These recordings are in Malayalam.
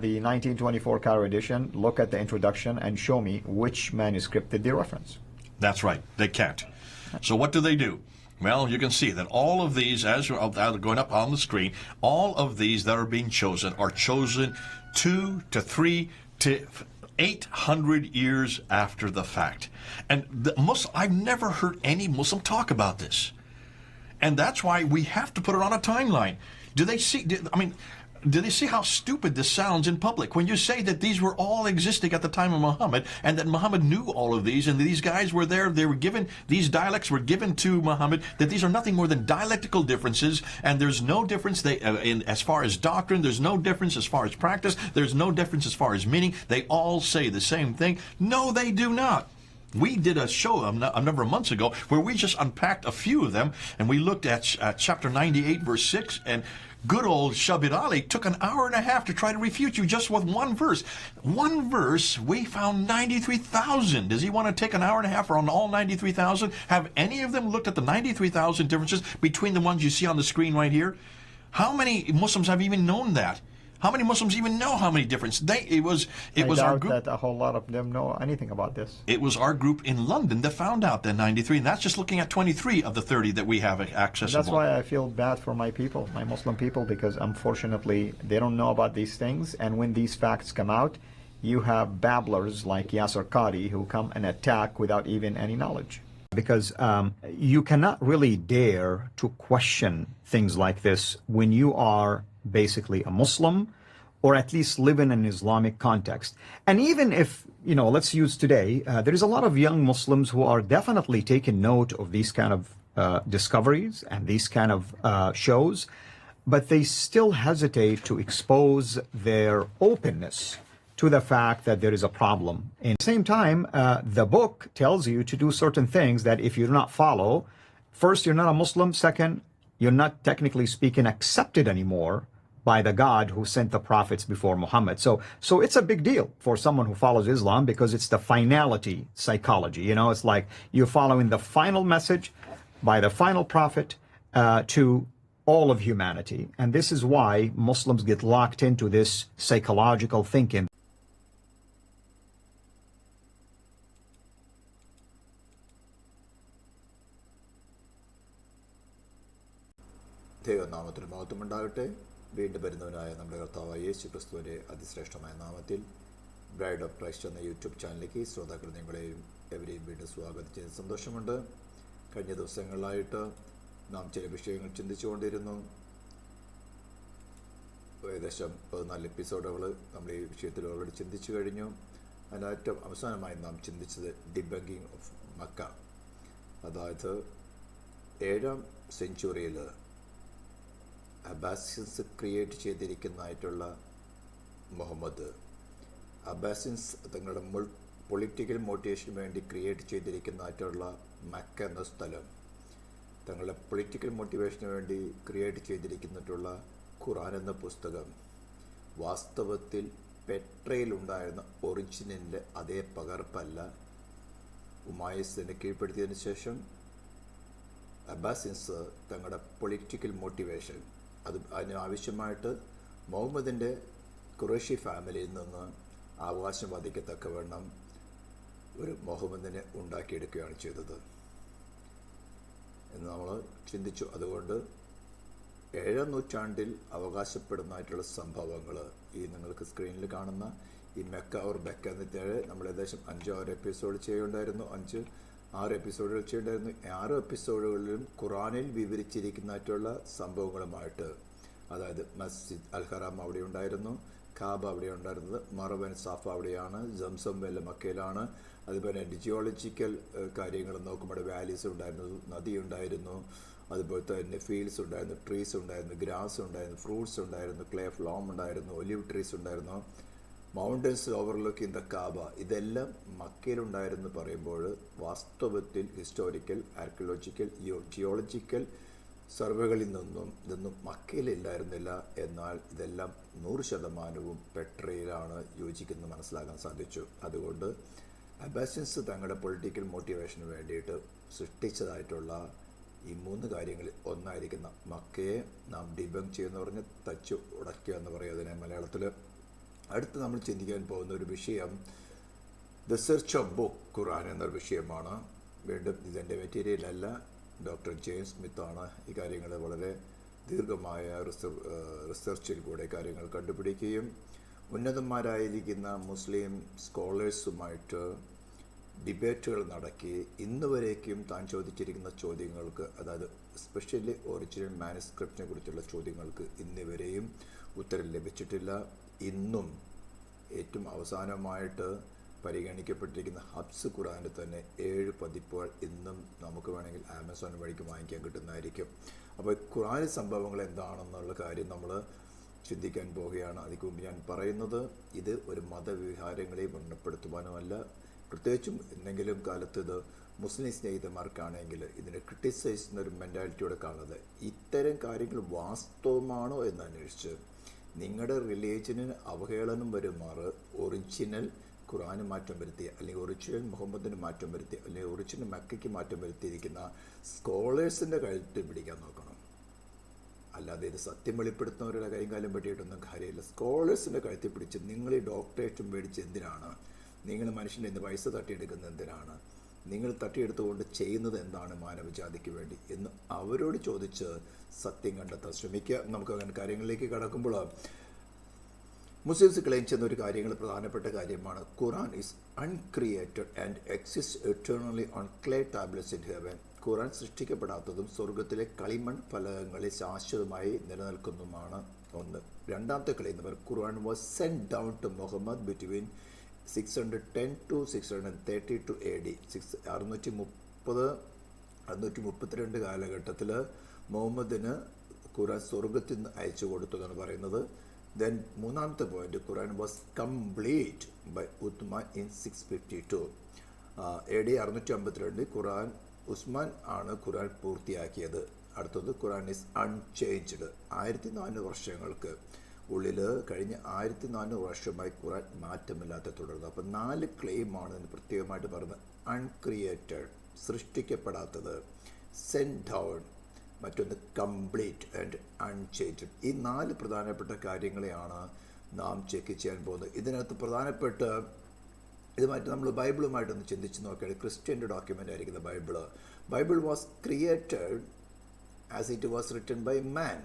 The 1924 Cairo edition, look at the introduction and show me which manuscript did they reference. That's right. They can't. So what do? Well, you can see that all of these, as are going up on the screen, all of these that are being chosen are chosen 2 to 3 to 800 years after the fact. And I've never heard any Muslim talk about this. And that's why we have to put it on a timeline. Do they see how stupid this sounds in public when you say that these were all existing at the time of Muhammad and that Muhammad knew all of these and these guys were there, these dialects were given to Muhammad, that these are nothing more than dialectical differences, and there's no difference as far as doctrine, there's no difference as far as practice, there's no difference as far as meaning. They all say the same thing. No, they do not. We did a show a number of months ago where we just unpacked a few of them, and we looked at chapter 98, verse 6, and good old Shabir Ali took an hour and a half to try to refute you just with one verse. One verse, we found 93,000. Does he want to take an hour and a half on all 93,000? Have any of them looked at the 93,000 differences between the ones you see on the screen right here? How many Muslims have even known that? How many Muslims even know how many differences? It was our group. That a whole lot of them know anything about this. It was our group in London that found out that 93, and that's just looking at 23 of the 30 that we have accessible. That's why I feel bad for my people, my Muslim people, because unfortunately they don't know about these things, and when these facts come out, you have babblers like Yasser Qadi who come and attack without even any knowledge. Because you cannot really dare to question things like this when you are basically a Muslim, or at least live in an Islamic context. And even if, let's use today, there is a lot of young Muslims who are definitely taking note of these kind of discoveries and these kind of shows, but they still hesitate to expose their openness to the fact that there is a problem. At the same time, the book tells you to do certain things that if you do not follow, first, you're not a Muslim. Second, you're not technically speaking accepted anymore by the God who sent the prophets before Muhammad. So it's a big deal for someone who follows Islam, because it's the finality psychology. It's like you're following the final message by the final prophet to all of humanity. And this is why Muslims get locked into this psychological thinking. ദൈവനാമത്തിന് മഹത്വമുണ്ടാകട്ടെ. വീണ്ടും വരുന്നവനായ നമ്മുടെ കർത്താവായ യേശു ക്രിസ്തുവിൻ്റെ അതിശ്രേഷ്ഠമായ നാമത്തിൽ ബ്രൈഡ് ഓഫ് ക്രൈസ്റ്റ് എന്ന യൂട്യൂബ് ചാനലിലേക്ക് ശ്രോതാക്കൾ നിങ്ങളെയും എവരെയും വീണ്ടും സ്വാഗതം ചെയ്ത് സന്തോഷമുണ്ട്. കഴിഞ്ഞ ദിവസങ്ങളിലായിട്ട് നാം ചില വിഷയങ്ങൾ ചിന്തിച്ചുകൊണ്ടിരുന്നു. ഏകദേശം 14 എപ്പിസോഡുകൾ നമ്മൾ ഈ വിഷയത്തിൽ ഓൾറെഡി ചിന്തിച്ചു കഴിഞ്ഞു. അതിന് ഏറ്റവും അവസാനമായി നാം ചിന്തിച്ചത് ഡിബങ്കിങ് ഓഫ് മക്ക, അതായത് 7ാം സെഞ്ച്വറിയിൽ അബ്ബാസിൻസ് ക്രിയേറ്റ് ചെയ്തിരിക്കുന്നതായിട്ടുള്ള മുഹമ്മദ്, അബ്ബാസിൻസ് തങ്ങളുടെ പൊളിറ്റിക്കൽ മോട്ടിവേഷന് വേണ്ടി ക്രിയേറ്റ് ചെയ്തിരിക്കുന്നതായിട്ടുള്ള മക്ക എന്ന സ്ഥലം, തങ്ങളുടെ പൊളിറ്റിക്കൽ മോട്ടിവേഷന് വേണ്ടി ക്രിയേറ്റ് ചെയ്തിരിക്കുന്നിട്ടുള്ള ഖുർആൻ എന്ന പുസ്തകം വാസ്തവത്തിൽ പെട്രയിലുണ്ടായിരുന്ന ഒറിജിനലിൻ്റെ അതേ പകർപ്പല്ല. ഉമായസിനെ കീഴ്പ്പെടുത്തിയതിന് ശേഷം അബ്ബാസിൻസ് തങ്ങളുടെ പൊളിറ്റിക്കൽ മോട്ടിവേഷൻ അതിനാവശ്യമായിട്ട് മുഹമ്മദിൻ്റെ ഖുറൈശി ഫാമിലിയിൽ നിന്ന് അവകാശം വാദിക്കത്തക്കവണ്ണം ഒരു മുഹമ്മദിനെ ഉണ്ടാക്കിയെടുക്കുകയാണ് ചെയ്തത് എന്ന് നമ്മൾ ചിന്തിച്ചു. അതുകൊണ്ട് 7ാം നൂറ്റാണ്ടിൽ അവകാശപ്പെടുന്നതായിട്ടുള്ള സംഭവങ്ങൾ ഈ നിങ്ങൾക്ക് സ്ക്രീനിൽ കാണുന്ന ഈ മെക്ക ഓർ ബെക്ക എന്നിട്ട് നമ്മൾ ഏകദേശം 5-6 എപ്പിസോഡ് ചെയ്യുണ്ടായിരുന്നു. 5-6 എപ്പിസോഡുകൾ ചെയ്യേണ്ടായിരുന്നു. 6 എപ്പിസോഡുകളിലും ഖുറാനിൽ വിവരിച്ചിരിക്കുന്നതായിട്ടുള്ള സംഭവങ്ങളുമായിട്ട്, അതായത് മസ്ജിദ് അൽ ഹറാം അവിടെ ഉണ്ടായിരുന്നു, കാബ അവിടെ ഉണ്ടായിരുന്നത്, മറവൻ സാഫ അവിടെയാണ്, സംസം വെല്ല മക്കയിലാണ്. അതുപോലെ ജിയോളജിക്കൽ കാര്യങ്ങൾ നോക്കുമ്പോൾ വാലീസ് ഉണ്ടായിരുന്നു, നദി ഉണ്ടായിരുന്നു, അതുപോലെ തന്നെ ഫീൽഡ്സ് ഉണ്ടായിരുന്നു, ട്രീസ് ഉണ്ടായിരുന്നു, ഗ്രാസ് ഉണ്ടായിരുന്നു, ഫ്രൂട്ട്സ് ഉണ്ടായിരുന്നു, ക്ലേ ഫ്ലോം ഉണ്ടായിരുന്നു, ഒലിവ് ട്രീസ് ഉണ്ടായിരുന്നു, മൗണ്ടൻസ് ഓവർലുക്കിംഗ് ദ കാബ. ഇതെല്ലാം മക്കയിലുണ്ടായിരുന്നു പറയുമ്പോൾ വാസ്തവത്തിൽ ഹിസ്റ്റോറിക്കൽ, ആർക്കിയോളജിക്കൽ, ജിയോളജിക്കൽ സർവേകളിൽ നിന്നും ഇതൊന്നും മക്കയിലില്ലായിരുന്നില്ല. എന്നാൽ ഇതെല്ലാം 100% പെട്രയിലാണ് യോജിക്കുന്നത് മനസ്സിലാക്കാൻ സാധിച്ചു. അതുകൊണ്ട് അബ്ബാസിൻസ് തങ്ങളുടെ പൊളിറ്റിക്കൽ മോട്ടിവേഷന് വേണ്ടിയിട്ട് സൃഷ്ടിച്ചതായിട്ടുള്ള ഈ 3 കാര്യങ്ങളിൽ ഒന്നായിരിക്കുന്ന മക്കയെ നാം ഡിബങ്ക് ചെയ്യുമെന്ന് പറഞ്ഞ് തച്ചു ഉടയ്ക്കുക എന്ന് പറയും അതിനെ മലയാളത്തിൽ. അടുത്ത് നമ്മൾ ചിന്തിക്കാൻ പോകുന്ന ഒരു വിഷയം ദ സെർച്ച് ഓഫ് ബുക്ക് ഖുർആൻ എന്നൊരു വിഷയമാണ്. വീണ്ടും ഇതെൻ്റെ മെറ്റീരിയൽ അല്ല, ഡോക്ടർ ജെയിംസ് സ്മിത്താണ് ഈ കാര്യങ്ങൾ വളരെ ദീർഘമായ റിസർച്ചിൽ കൂടെ കാര്യങ്ങൾ കണ്ടുപിടിക്കുകയും ഉന്നതന്മാരായിരിക്കുന്ന മുസ്ലിം സ്കോളേഴ്സുമായിട്ട് ഡിബേറ്റുകൾ നടക്കി ഇന്ന് വരേക്കും താൻ ചോദിച്ചിരിക്കുന്ന ചോദ്യങ്ങൾക്ക്, അതായത് എസ്പെഷ്യലി ഒറിജിനൽ മാനുസ്ക്രിപ്റ്റിനെ കുറിച്ചുള്ള ചോദ്യങ്ങൾക്ക് ഇന്നുവരെയും ഉത്തരം ലഭിച്ചിട്ടില്ല. ഇന്നും ഏറ്റവും അവസാനമായിട്ട് പരിഗണിക്കപ്പെട്ടിരിക്കുന്ന ഹബ്സ് ഖുർആൻ്റെ തന്നെ 7 പതിപ്പുകൾ ഇന്നും നമുക്ക് വേണമെങ്കിൽ ആമസോൺ വഴിക്ക് വാങ്ങിക്കാൻ കിട്ടുന്നതായിരിക്കും. അപ്പോൾ ഖുർആൻ സംഭവങ്ങൾ എന്താണെന്നുള്ള കാര്യം നമ്മൾ ചിന്തിക്കാൻ പോവുകയാണ്. അതിന് മുമ്പ് ഞാൻ പറയുന്നത്, ഇത് ഒരു മതവിഹാരങ്ങളെയും വ്രണപ്പെടുത്തുവാനുമല്ല, പ്രത്യേകിച്ചും എന്തെങ്കിലും കാലത്ത് ഇത് മുസ്ലിം സ്നേഹിതന്മാർക്കാണെങ്കിൽ ഇതിനെ ക്രിട്ടിസൈസ് എന്നൊരു മെൻറ്റാലിറ്റിയോടെ കാണുന്നത്. ഇത്തരം കാര്യങ്ങൾ വാസ്തവമാണോ എന്ന് അന്വേഷിച്ച് നിങ്ങളുടെ റിലീജിയനിന് അവഹേളനം വരുമാറ് ഒറിജിനൽ ഖുർആന് മാറ്റം വരുത്തി, അല്ലെങ്കിൽ ഒറിജിനൽ മുഹമ്മദിന് മാറ്റം വരുത്തി, അല്ലെങ്കിൽ ഒറിജിനൽ മക്കയ്ക്ക് മാറ്റം വരുത്തിയിരിക്കുന്ന സ്കോളേഴ്സിൻ്റെ കഴുത്തിൽ പിടിക്കാൻ നോക്കണം. അല്ലാതെ ഇത് സത്യം വെളിപ്പെടുത്തുന്നവരുടെ കൈയും കാലം പറ്റിയിട്ടൊന്നും കാര്യമില്ല. സ്കോളേഴ്സിൻ്റെ കഴുത്തിൽ പിടിച്ച് നിങ്ങൾ ഈ ഡോക്ടറേറ്റും മേടിച്ച് എന്തിനാണ്, നിങ്ങൾ മനുഷ്യൻ്റെ എന്ത് പൈസ തട്ടിയെടുക്കുന്നത് എന്തിനാണ്, നിങ്ങൾ തട്ടിയെടുത്തുകൊണ്ട് ചെയ്യുന്നത് എന്താണ് മാനവജാതിക്ക് വേണ്ടി എന്ന് അവരോട് ചോദിച്ച് സത്യം കണ്ടെത്താൻ ശ്രമിക്കുക. നമുക്ക് അങ്ങനെ കാര്യങ്ങളിലേക്ക് കടക്കുമ്പോൾ മുസ്ലിംസ് ക്ലെയിം ചെയ്യുന്ന ഒരു കാര്യങ്ങൾ പ്രധാനപ്പെട്ട കാര്യമാണ്, Quran is uncreated and exist eternally on clay tablets in heaven. Quran സൃഷ്ടിക്കപ്പെടാത്തതും സ്വർഗത്തിലെ കളിമൺ ഫലകങ്ങളിൽ ശാശ്വതമായി നിലനിൽക്കുന്നതുമാണ് ഒന്ന്. രണ്ടാമത്തെ claim Quran was send down to Muhammad between 610 to 632 AD. 632 കാലഘട്ടത്തിൽ മുഹമ്മദിന് ഖുർആൻ സ്വർഗത്തിൽ നിന്ന് അയച്ചു കൊടുത്തു എന്നാണ് പറയുന്നത്. ദെൻ മൂന്നാമത്തെ point, Quran was complete by Usman in 652 AD 652 Quran Usman ആണ് ഖുർആൻ പൂർത്തിയാക്കിയത്. അടുത്തത് ഖുർആൻ ഈസ് അൺചേഞ്ച്ഡ്. 1400 വർഷങ്ങൾക്ക് ഉള്ളിൽ കഴിഞ്ഞ 1400 വർഷമായി ഖുർആൻ മാറ്റമില്ലാതെ തുടരുന്നു. അപ്പം 4 ക്ലെയിമാണ് ഇതിന് പ്രത്യേകമായിട്ട് പറയുന്നത്. അൺക്രിയേറ്റഡ്, സൃഷ്ടിക്കപ്പെടാത്തത്; സെൻഡ് ഡൗൺ; മറ്റൊന്ന് കംപ്ലീറ്റ് ആൻഡ് അൺചേഞ്ച്ഡ്. ഈ 4 പ്രധാനപ്പെട്ട കാര്യങ്ങളെയാണ് നാം ചെക്ക് ചെയ്യാൻ പോകുന്നത്. ഇതിനകത്ത് പ്രധാനപ്പെട്ട ഇതുമായിട്ട് നമ്മൾ ബൈബിളുമായിട്ടൊന്ന് ചിന്തിച്ച് നോക്കുകയാണെങ്കിൽ ക്രിസ്ത്യൻ്റെ ഡോക്യുമെൻ്റ് ആയിരിക്കുന്ന Bible was created as it was written by man.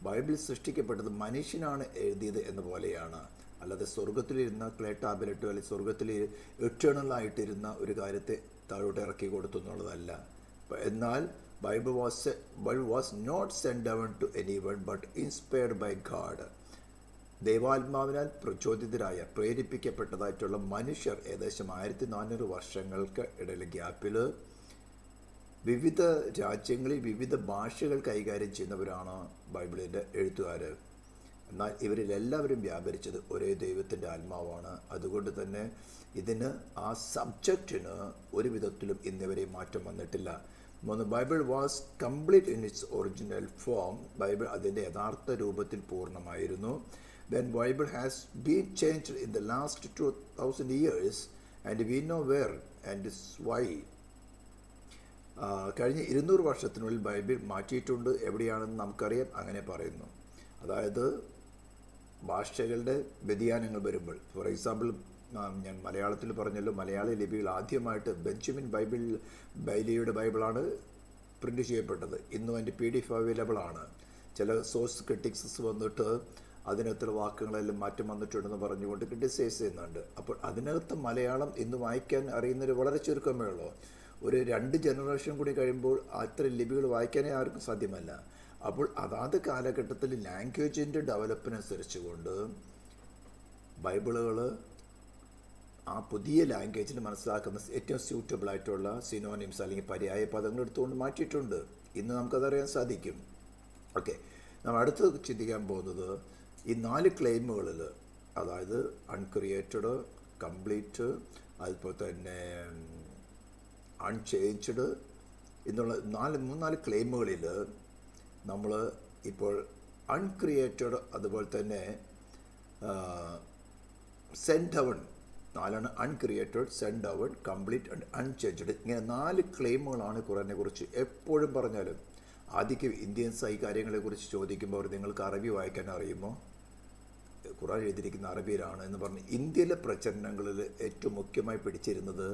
Bible സൃഷ്ടിക്കപ്പെട്ടത് മനുഷ്യനാണ് എഴുതിയത് എന്ന പോലെയാണ്. അല്ലാതെ സ്വർഗത്തിലിരുന്ന ക്ലേ ടാബ്ലറ്റ് അല്ലെങ്കിൽ സ്വർഗത്തിൽ എറ്റേണലായിട്ടിരുന്ന ഒരു കാര്യത്തെ താഴോട്ട് ഇറക്കി കൊടുത്തു എന്നുള്ളതല്ല. എന്നാൽ Bible was not send down to anyone but inspired by God. ദൈവാത്മാവിനാൽ പ്രചോദിതരായ, പ്രേരിപ്പിക്കപ്പെട്ടതായിട്ടുള്ള മനുഷ്യർ ഏകദേശം 1400 വർഷങ്ങൾക്ക് ഇടയിൽ ഗ്യാപ്പിൽ വിവിധ രാജ്യങ്ങളിൽ വിവിധ ഭാഷകൾ കൈകാര്യം ചെയ്യുന്നവരാണ് ബൈബിളിൻ്റെ എഴുത്തുകാർ. എന്നാൽ ഇവരിലെല്ലാവരും വ്യാപരിച്ചത് ഒരേ ദൈവത്തിൻ്റെ ആത്മാവാണ്. അതുകൊണ്ട് തന്നെ ഇതിന് ആ സബ്ജക്റ്റിന് ഒരു വിധത്തിലും ഇന്നുവരെ മാറ്റം വന്നിട്ടില്ല. Bible was complete in its original form. Bible അതിൻ്റെ യഥാർത്ഥ രൂപത്തിൽ പൂർണ്ണമായിരുന്നു. Then Bible has been changed in the last 2000 years and we know where and why. കഴിഞ്ഞ 200 വർഷത്തിനുള്ളിൽ ബൈബിൾ മാറ്റിയിട്ടുണ്ട്. എവിടെയാണെന്ന് നമുക്കറിയാം. അങ്ങനെ പറയുന്നു. അതായത് ഭാഷകളുടെ വ്യതിയാനങ്ങൾ വരുമ്പോൾ, ഫോർ എക്സാമ്പിൾ ഞാൻ മലയാളത്തിൽ പറഞ്ഞല്ലോ, മലയാള ലിപികൾ ആദ്യമായിട്ട് ബെഞ്ചമിൻ ബൈലിയുടെ ബൈബിളാണ് പ്രിൻ്റ് ചെയ്യപ്പെട്ടത്. ഇന്നും അതിൻ്റെ PDF അവൈലബിൾ ആണ്. ചില സോഴ്സ് ക്രിറ്റിക്സ് വന്നിട്ട് അതിനകത്തുള്ള വാക്കുകളെല്ലാം മാറ്റം വന്നിട്ടുണ്ടെന്ന് പറഞ്ഞുകൊണ്ട് ക്രിറ്റിസൈസ് ചെയ്യുന്നുണ്ട്. അപ്പോൾ അതിനകത്ത് മലയാളം ഇന്ന് വായിക്കാൻ അറിയുന്നവർ വളരെ ചുരുക്കമേ ഉള്ളൂ. ഒരു 2 ജനറേഷൻ കൂടി കഴിയുമ്പോൾ അത്ര ലിപികൾ വായിക്കാനേ ആർക്കും സാധ്യമല്ല. അപ്പോൾ അതാത് കാലഘട്ടത്തിൽ ലാംഗ്വേജിൻ്റെ ഡെവലപ്പിനനുസരിച്ച് കൊണ്ട് ബൈബിളുകൾ ആ പുതിയ ലാംഗ്വേജിൽ മനസ്സിലാക്കുന്ന ഏറ്റവും സ്യൂട്ടബിൾ ആയിട്ടുള്ള സിനോണിംസ് അല്ലെങ്കിൽ പര്യായ പദങ്ങൾ എടുത്തുകൊണ്ട് മാറ്റിയിട്ടുണ്ട്. ഇന്ന് നമുക്കതറിയാൻ സാധിക്കും. ഓക്കെ, നമ്മൾ അടുത്ത് ചിന്തിക്കാൻ പോകുന്നത് ഈ 4 ക്ലെയിമുകളിൽ, അതായത് അൺക്രിയേറ്റഡ്, കംപ്ലീറ്റ്, അതുപോലെ തന്നെ അൺചേഞ്ച്ഡ് എന്നുള്ള 4 ക്ലെയിമുകളിൽ നമ്മൾ ഇപ്പോൾ അൺക്രിയേറ്റഡ്, അതുപോലെ തന്നെ send down, 4 uncreated, send down, complete and unchanged. ഇങ്ങനെ 4 ക്ലെയിമുകളാണ് ഖുർആനെ കുറിച്ച് എപ്പോഴും പറഞ്ഞാലും. ആദ്യം ഇന്ത്യൻസ് ഈ കാര്യങ്ങളെക്കുറിച്ച് ചോദിക്കുമ്പോൾ നിങ്ങൾക്ക് അറബി വായിക്കാൻ അറിയുമോ? ഖുർആൻ എഴുതിയിരിക്കുന്ന അറബിയിലാണ് എന്ന് പറഞ്ഞ് ഇന്ത്യയിലെ പ്രചരണങ്ങളിൽ ഏറ്റവും മുഖ്യമായി പിടിച്ചിരുന്നത്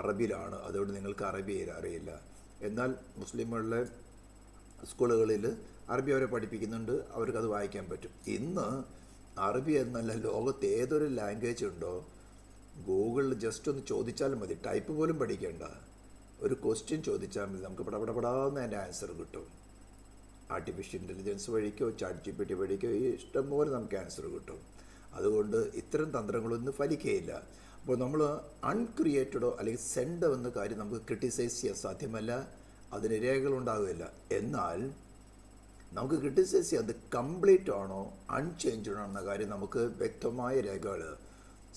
അറബിയിലാണ്. അതുകൊണ്ട് നിങ്ങൾക്ക് അറബി അറിയില്ല. എന്നാൽ മുസ്ലിമുകളിലെ സ്കൂളുകളിൽ അറബി അവരെ പഠിപ്പിക്കുന്നുണ്ട്, അവർക്കത് വായിക്കാൻ പറ്റും. ഇന്ന് അറബി എന്നല്ല, ലോകത്ത് ഏതൊരു ലാംഗ്വേജ് ഉണ്ടോ ഗൂഗിളിൽ ജസ്റ്റ് ഒന്ന് ചോദിച്ചാലും മതി, ടൈപ്പ് പോലും പഠിക്കേണ്ട. ഒരു ക്വസ്റ്റ്യൻ ചോദിച്ചാൽ മതി, നമുക്ക് പടപടപടാന്ന് അതിൻ്റെ ആൻസർ കിട്ടും. ആർട്ടിഫിഷ്യൽ ഇൻ്റലിജൻസ് വഴിക്കോ ChatGPT വഴിക്കോ ഇഷ്ടംപോലെ നമുക്ക് ആൻസർ കിട്ടും. അതുകൊണ്ട് ഇത്തരം തന്ത്രങ്ങളൊന്നും ഫലിക്കുകയില്ല. അപ്പോൾ നമ്മൾ അൺക്രിയേറ്റഡോ അല്ലെങ്കിൽ സെൻഡോ എന്ന കാര്യം നമുക്ക് ക്രിട്ടിസൈസ് ചെയ്യാൻ സാധ്യമല്ല, അതിന് രേഖകളുണ്ടാകുകയില്ല. എന്നാൽ നമുക്ക് ക്രിട്ടിസൈസ് ചെയ്യാൻ അത് കംപ്ലീറ്റ് ആണോ അൺചേഞ്ച്ഡ് ആണോ എന്ന കാര്യം നമുക്ക് വ്യക്തമായ രേഖകൾ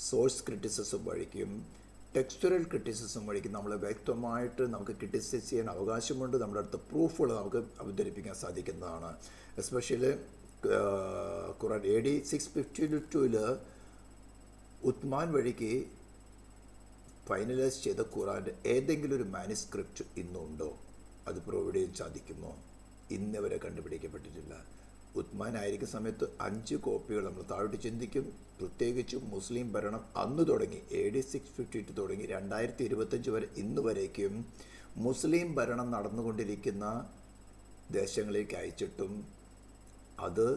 സോഴ്സ് ക്രിറ്റിസിസം വഴിക്കും ടെക്സ്ചറൽ ക്രിറ്റിസിസം വഴിക്കും നമ്മൾ വ്യക്തമായിട്ട് നമുക്ക് ക്രിറ്റിസൈസ് ചെയ്യാൻ അവകാശമുണ്ട്. നമ്മുടെ അടുത്ത പ്രൂഫുകൾ നമുക്ക് അവതരിപ്പിക്കാൻ സാധിക്കുന്നതാണ്. എസ്പെഷ്യലി ഖുർആൻ AD 652 ഉത്മാൻ വഴിക്ക് ഫൈനലൈസ് ചെയ്ത ഖുർആൻ്റെ ഏതെങ്കിലും ഒരു മാനുസ്ക്രിപ്റ്റ് ഇന്നുണ്ടോ? അത് പ്രൊവൈഡ് ചെയ്യാൻ സാധിക്കുമോ? ഇന്ന് വരെ കണ്ടുപിടിക്കപ്പെട്ടിട്ടില്ല. ഉത്മാൻ ആയിരിക്കുന്ന സമയത്ത് 5 കോപ്പികൾ നമ്മൾ താഴോട്ട് ചിന്തിക്കും. പ്രത്യേകിച്ചും മുസ്ലിം ഭരണം അന്ന് തുടങ്ങി AD 652 തുടങ്ങി 2025 വരെ ഇന്ന് വരേക്കും മുസ്ലിം ഭരണം നടന്നുകൊണ്ടിരിക്കുന്ന ദേശങ്ങളിലേക്ക് അയച്ചിട്ടും അത്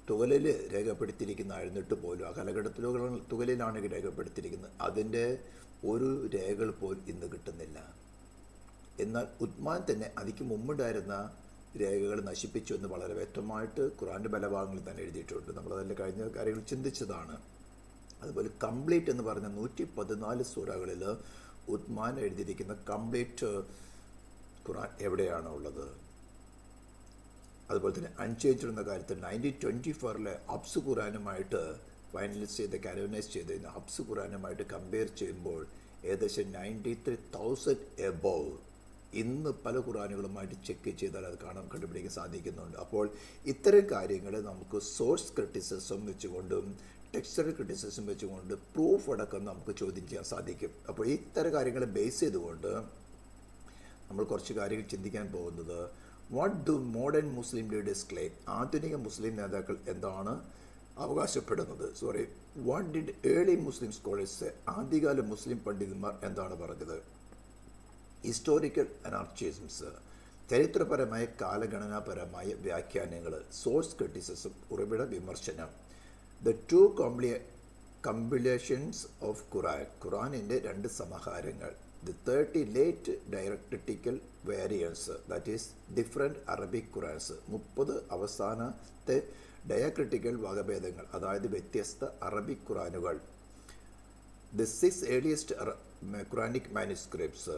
തുകലിൽ രേഖപ്പെടുത്തിയിരിക്കുന്നതായിരുന്നിട്ട് പോലും ആ കാലഘട്ടത്തിൽ തുകലിലാണ് രേഖപ്പെടുത്തിയിരിക്കുന്നത്. അതിൻ്റെ ഒരു രേഖകൾ പോലും ഇന്ന് കിട്ടുന്നില്ല. എന്നാൽ ഉത്മാൻ തന്നെ അതിക്ക് മുമ്പുണ്ടായിരുന്ന രേഖകൾ നശിപ്പിച്ചു എന്ന് വളരെ വ്യക്തമായിട്ട് ഖുർആൻ്റെ ബലഭാഗങ്ങളിൽ തന്നെ എഴുതിയിട്ടുണ്ട്. നമ്മളതിൻ്റെ കഴിഞ്ഞ കാര്യങ്ങൾ ചിന്തിച്ചതാണ്. അതുപോലെ കംപ്ലീറ്റ് എന്ന് പറഞ്ഞ 114 സൂറകളിൽ ഉത്മാൻ എഴുതിയിരിക്കുന്ന കംപ്ലീറ്റ് ഖുർആൻ എവിടെയാണ് ഉള്ളത്? അതുപോലെ തന്നെ അൺചേഞ്ച്ഡ് എന്ന കാര്യത്തിൽ 1924 ഹബ്സ് ഖുർആനുമായിട്ട് ഫൈനലൈസ് ചെയ്ത് കാനോനൈസ് ചെയ്ത് ഹബ്സ് ഖുർആനുമായിട്ട് കമ്പയർ ചെയ്യുമ്പോൾ ഏകദേശം 93,000 എബോവ് ഇന്ന് പല ഖുർആനുകളുമായിട്ട് ചെക്ക് ചെയ്താൽ അത് കണ്ടുപിടിക്കാൻ സാധിക്കുന്നുണ്ട്. അപ്പോൾ ഇത്തരം കാര്യങ്ങൾ നമുക്ക് സോഴ്സ് ക്രിറ്റിസിസം വെച്ചുകൊണ്ടും ടെക്സ്ചറൽ ക്രിറ്റിസിസം വെച്ചുകൊണ്ട് പ്രൂഫ് അടക്കം നമുക്ക് ചോദ്യം ചെയ്യാൻ സാധിക്കും. അപ്പോൾ ഇത്തരം കാര്യങ്ങളെ ബേസ് ചെയ്തുകൊണ്ട് നമ്മൾ കുറച്ച് കാര്യങ്ങൾ ചിന്തിക്കാൻ പോകുന്നത് what do modern Muslim leaders claim? ആധുനിക മുസ്ലിം നേതാക്കൾ എന്താണ് അവകാശപ്പെടുന്നത്? What did early Muslim scholars? ആദ്യകാല മുസ്ലിം പണ്ഡിതന്മാർ എന്താണ് പറഞ്ഞത്? ഹിസ്റ്റോറിക്കൽ അനാർക്കിസംസ്, ചരിത്രപരമായ കാലഗണനാപരമായ വ്യാഖ്യാനങ്ങൾ, സോഴ്സ് ക്രിറ്റിസിസം, ഉറവിട വിമർശനം. ദ ടു കമ്പിലേഷൻസ് ഓഫ് ഖുറാനിൻ്റെ 2 സമാഹാരങ്ങൾ. The 30 late diacritical variance, that is different Arabic Qurans. 30 അവസാനത്തെ ഡയക്രിട്ടിക്കൽ വകഭേദങ്ങൾ, അതായത് വ്യത്യസ്ത അറബിക് ഖുറാനുകൾ. ദി 6 ഏർലിയസ്റ്റ് ഖുറാനിക് മാനുസ്ക്രിപ്റ്റ്സ്,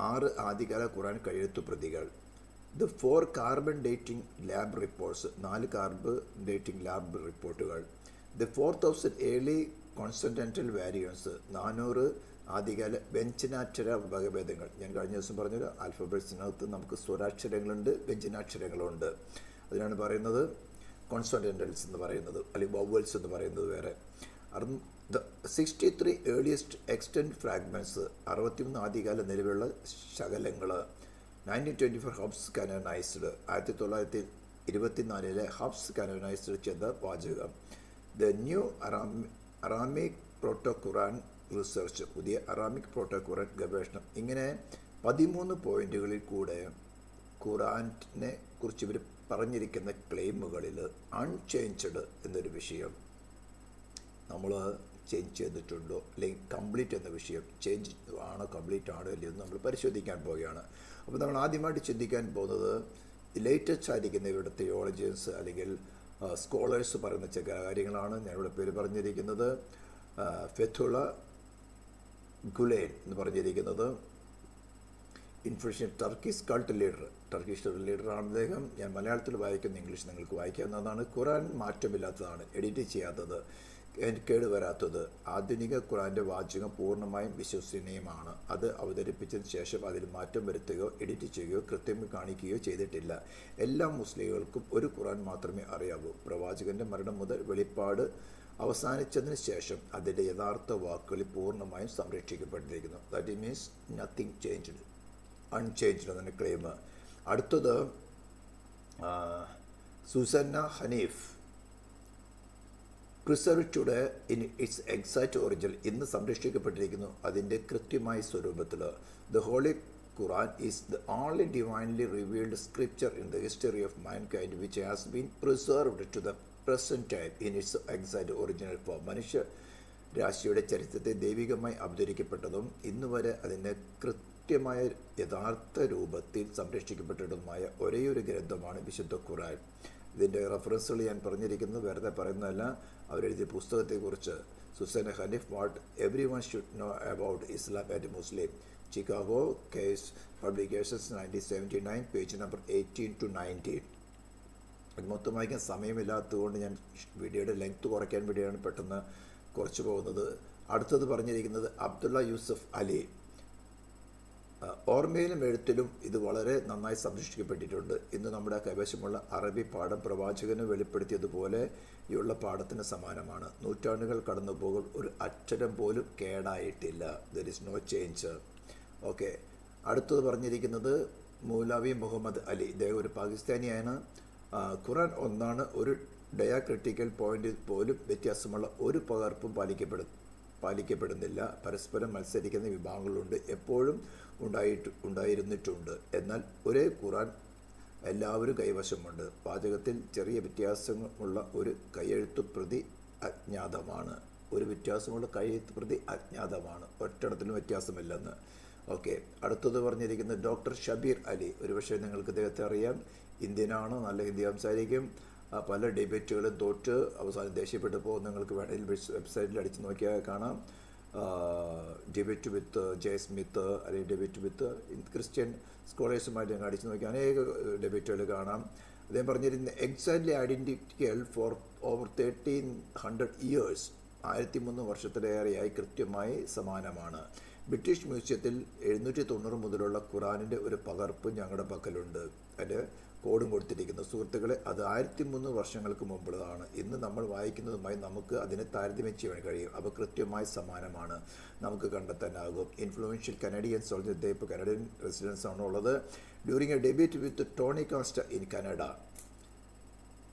6 ആദ്യകാല ഖുറാൻ കഴുത്തുപ്രതികൾ. The 4 carbon dating lab reports, 4 carbon dating lab റിപ്പോർട്ടുകൾ. ദ 4000 ഏർലി കോൺസ്റ്റന്റൽ വാരിയൻസ്, 400 ആദ്യകാല വ്യഞ്ജനാക്ഷര വകഭേദങ്ങൾ. ഞാൻ കഴിഞ്ഞ ദിവസം പറഞ്ഞൊരു ആൽഫബറ്റ്സിനകത്ത് നമുക്ക് സ്വരാക്ഷരങ്ങളുണ്ട്, വ്യഞ്ജനാക്ഷരങ്ങളുണ്ട്. അതിനാണ് പറയുന്നത് കോൺസ്റ്റന്റൽസ് എന്ന് പറയുന്നത്, അല്ലെങ്കിൽ വവൽസ് എന്ന് പറയുന്നത് വേറെ. ദ 63 ഏർലിയസ്റ്റ് എക്സ്റ്റൻറ്റ് ഫ്രാഗ്മെൻറ്റ്സ്, 63 ആദ്യകാല നിലവിലുള്ള ശകലങ്ങൾ. 1924 ഹബ്സ് കാനോനൈസ്ഡ്, 1924 ഹബ്സ് കാനോനൈസ്ഡ് ചെയ്ത വാചകം. The new Aramaic proto Quran research, പുതിയ അറാമിക് പ്രോട്ടോ ഖുറാൻ ഗവേഷണം. ഇങ്ങനെ 13 പോയിന്റുകളിൽ കൂടെ ഖുറാനെ കുറിച്ച് ഇവർ പറഞ്ഞിരിക്കുന്ന ക്ലെയിമുകളിൽ അൺചേഞ്ച്ഡ് എന്നൊരു വിഷയം നമ്മൾ ചേഞ്ച് ചെയ്തിട്ടുണ്ടോ, അല്ലെങ്കിൽ കംപ്ലീറ്റ് എന്ന വിഷയം ചേഞ്ച് ആണോ കംപ്ലീറ്റ് ആണോ ഇല്ലയെന്ന് നമ്മൾ പരിശോധിക്കാൻ പോവുകയാണ്. അപ്പോൾ നമ്മൾ ആദ്യമായിട്ട് ചിന്തിക്കാൻ പോകുന്നത് ലേറ്റസ്റ്റ് ആയിരിക്കുന്ന ഇവരുടെ തിയോളജിയൻസ് അല്ലെങ്കിൽ സ്കോളേഴ്സ് പറയുന്ന ചില കാര്യങ്ങളാണ്. ഞാനിവിടെ പേര് പറഞ്ഞിരിക്കുന്നത് ഫെത്തുള്ള ഗുലേൻ എന്ന് പറഞ്ഞിരിക്കുന്നത് ഇൻഫ്ലുഷ്യൻ ടർക്കിഷ് കൾട്ട് ലീഡറാണ് അദ്ദേഹം. ഞാൻ മലയാളത്തിൽ വായിക്കുന്ന, ഇംഗ്ലീഷ് നിങ്ങൾക്ക് വായിക്കാവുന്നതാണ്. ഖുറാൻ മാറ്റമില്ലാത്തതാണ്, എഡിറ്റ് ചെയ്യാത്തത്, കേട് വരാത്തത്. ആധുനിക ഖുറാൻ്റെ വാചകം പൂർണ്ണമായും വിശ്വസനീയമാണ്. അത് അവതരിപ്പിച്ചതിന് ശേഷം അതിൽ മാറ്റം വരുത്തുകയോ എഡിറ്റ് ചെയ്യുകയോ കൃത്യം കാണിക്കുകയോ ചെയ്തിട്ടില്ല. എല്ലാ മുസ്ലിങ്ങൾക്കും ഒരു ഖുറാൻ മാത്രമേ അറിയാവൂ. പ്രവാചകൻ്റെ മരണം മുതൽ വെളിപ്പാട് അവസാനിച്ചതിന് ശേഷം അതിൻ്റെ യഥാർത്ഥ വാക്കുകളിൽ പൂർണ്ണമായും സംരക്ഷിക്കപ്പെട്ടിരിക്കുന്നു. That means nothing changed, unchanged എന്നാണ് ക്ലെയിം. അടുത്തത് Susanna Haneef, preserve today in its exact original, ഇന്ന് സംരക്ഷിക്കപ്പെട്ടിരിക്കുന്നു അതിൻ്റെ കൃത്യമായ സ്വരൂപത്തിൽ. The holy Quran is the only divinely revealed scripture in the history of mankind which has been preserved to the present time in its exact original form. മനുഷ്യ രാശിയുടെ ചരിത്രത്തെ ദൈവികമായി അവതരിക്കപ്പെട്ടതും ഇന്നുവരെ അതിൻ്റെ കൃത്യമായ യഥാർത്ഥ രൂപത്തിൽ സംരക്ഷിക്കപ്പെട്ടിട്ടുമായ ഒരേയൊരു ഗ്രന്ഥമാണ് വിശുദ്ധ ഖുർആൻ. ഇതിൻ്റെ റെഫറൻസുകൾ ഞാൻ പറഞ്ഞിരിക്കുന്നത് വെറുതെ പറയുന്നതല്ല, അവരെഴുതിയ പുസ്തകത്തെക്കുറിച്ച്. Suzanne Haneef, what everyone should know about Islam and Muslim, Chicago Case Publications 1979, page number 18 to 19. ഇത് മൊത്തം വായിക്കാൻ സമയമില്ലാത്തതുകൊണ്ട് ഞാൻ വീഡിയോയുടെ ലെങ്ത് കുറയ്ക്കാൻ വേണ്ടിയാണ് പെട്ടെന്ന് കുറച്ച് പോകുന്നത്. അടുത്തത് പറഞ്ഞിരിക്കുന്നത് അബ്ദുള്ള യൂസഫ് അലി. ഓർമ്മയിലും എഴുത്തിലും ഇത് വളരെ നന്നായി സംരക്ഷിക്കപ്പെട്ടിട്ടുണ്ട്. ഇന്ന് നമ്മുടെ കൈവശമുള്ള അറബി പാഠം പ്രവാചകന് വെളിപ്പെടുത്തിയതുപോലെയുള്ള പാഠത്തിന് സമാനമാണ്. നൂറ്റാണ്ടുകൾ കടന്നു പോകും, ഒരു അക്ഷരം പോലും കേടായിട്ടില്ല. There is no change. Okay, അടുത്തത് പറഞ്ഞിരിക്കുന്നത് മൗലവി മുഹമ്മദ് അലി. ഇദ്ദേഹം ഒരു പാകിസ്ഥാനിയാണ്. ഖുർആൻ ഒന്നാണ്, ഒരു ഡയാക്രിറ്റിക്കൽ പോയിന്റിൽ പോലും വ്യത്യാസമുള്ള ഒരു പകർപ്പും പാലിക്കപ്പെടുന്നില്ല. പരസ്പരം മത്സരിക്കുന്ന വിഭാഗങ്ങളുണ്ട്, എപ്പോഴും ഉണ്ടായിരുന്നിട്ടുണ്ട്. എന്നാൽ ഒരേ ഖുർആൻ എല്ലാവരും കൈവശമുണ്ട്. വാചകത്തിൽ ചെറിയ വ്യത്യാസമുള്ള ഒരു കയ്യെഴുത്തുപ്രതി അജ്ഞാതമാണ്. ഒറ്റയിടത്തിലും വ്യത്യാസമില്ലെന്ന്. ഓക്കെ, അടുത്തത് പറഞ്ഞിരിക്കുന്നത് ഡോക്ടർ ഷബീർ അലി. ഒരുപക്ഷെ നിങ്ങൾക്ക് ഇദ്ദേഹത്തെ അറിയാം. ഇന്ത്യനാണ്, നല്ല ഹിന്ദി സംസാരിക്കും. പല ഡിബേറ്റുകളും തോറ്റ് അവസാനം ദേഷ്യപ്പെട്ടപ്പോൾ നിങ്ങൾക്ക് വേണമെങ്കിൽ വെബ്സൈറ്റിൽ അടിച്ച് നോക്കിയാൽ കാണാം. ഡിബേറ്റ് വിത്ത് ജെ സ്മിത്ത് അല്ലെങ്കിൽ ഡിബേറ്റ് വിത്ത് ക്രിസ്ത്യൻ സ്കോളേഴ്സുമായിട്ട് ഞങ്ങൾ അടിച്ച് നോക്കിയാൽ അനേക ഡിബേറ്റുകൾ കാണാം. അദ്ദേഹം പറഞ്ഞിരുന്നത് exactly identical for over 1300 years, 1300 വർഷത്തിലേറെയായി കൃത്യമായി സമാനമാണ്. ബ്രിട്ടീഷ് മ്യൂസിയത്തിൽ 790 മുതലുള്ള ഖുറാനിൻ്റെ ഒരു പകർപ്പ് ഞങ്ങളുടെ പക്കലുണ്ട്. അതിൻ്റെ കോഡും കൊടുത്തിരിക്കുന്നു. സുഹൃത്തുക്കളെ, അത് 1300 വർഷങ്ങൾക്ക് മുമ്പുള്ളതാണ്. ഇന്ന് നമ്മൾ വായിക്കുന്നതുമായി നമുക്ക് അതിനെ താരതമ്യം ചെയ്യാൻ കഴിയും. അവ കൃത്യമായി സമാനമാണ്, നമുക്ക് കണ്ടെത്താനാകും. ഇൻഫ്ലുവൻഷ്യൽ കനഡിയൻ സോൾജർ, ഇപ്പോൾ കനഡിയൻ റെസിഡൻസ് ആണ് ഉള്ളത്. During a debate with Tony Costa in Canada.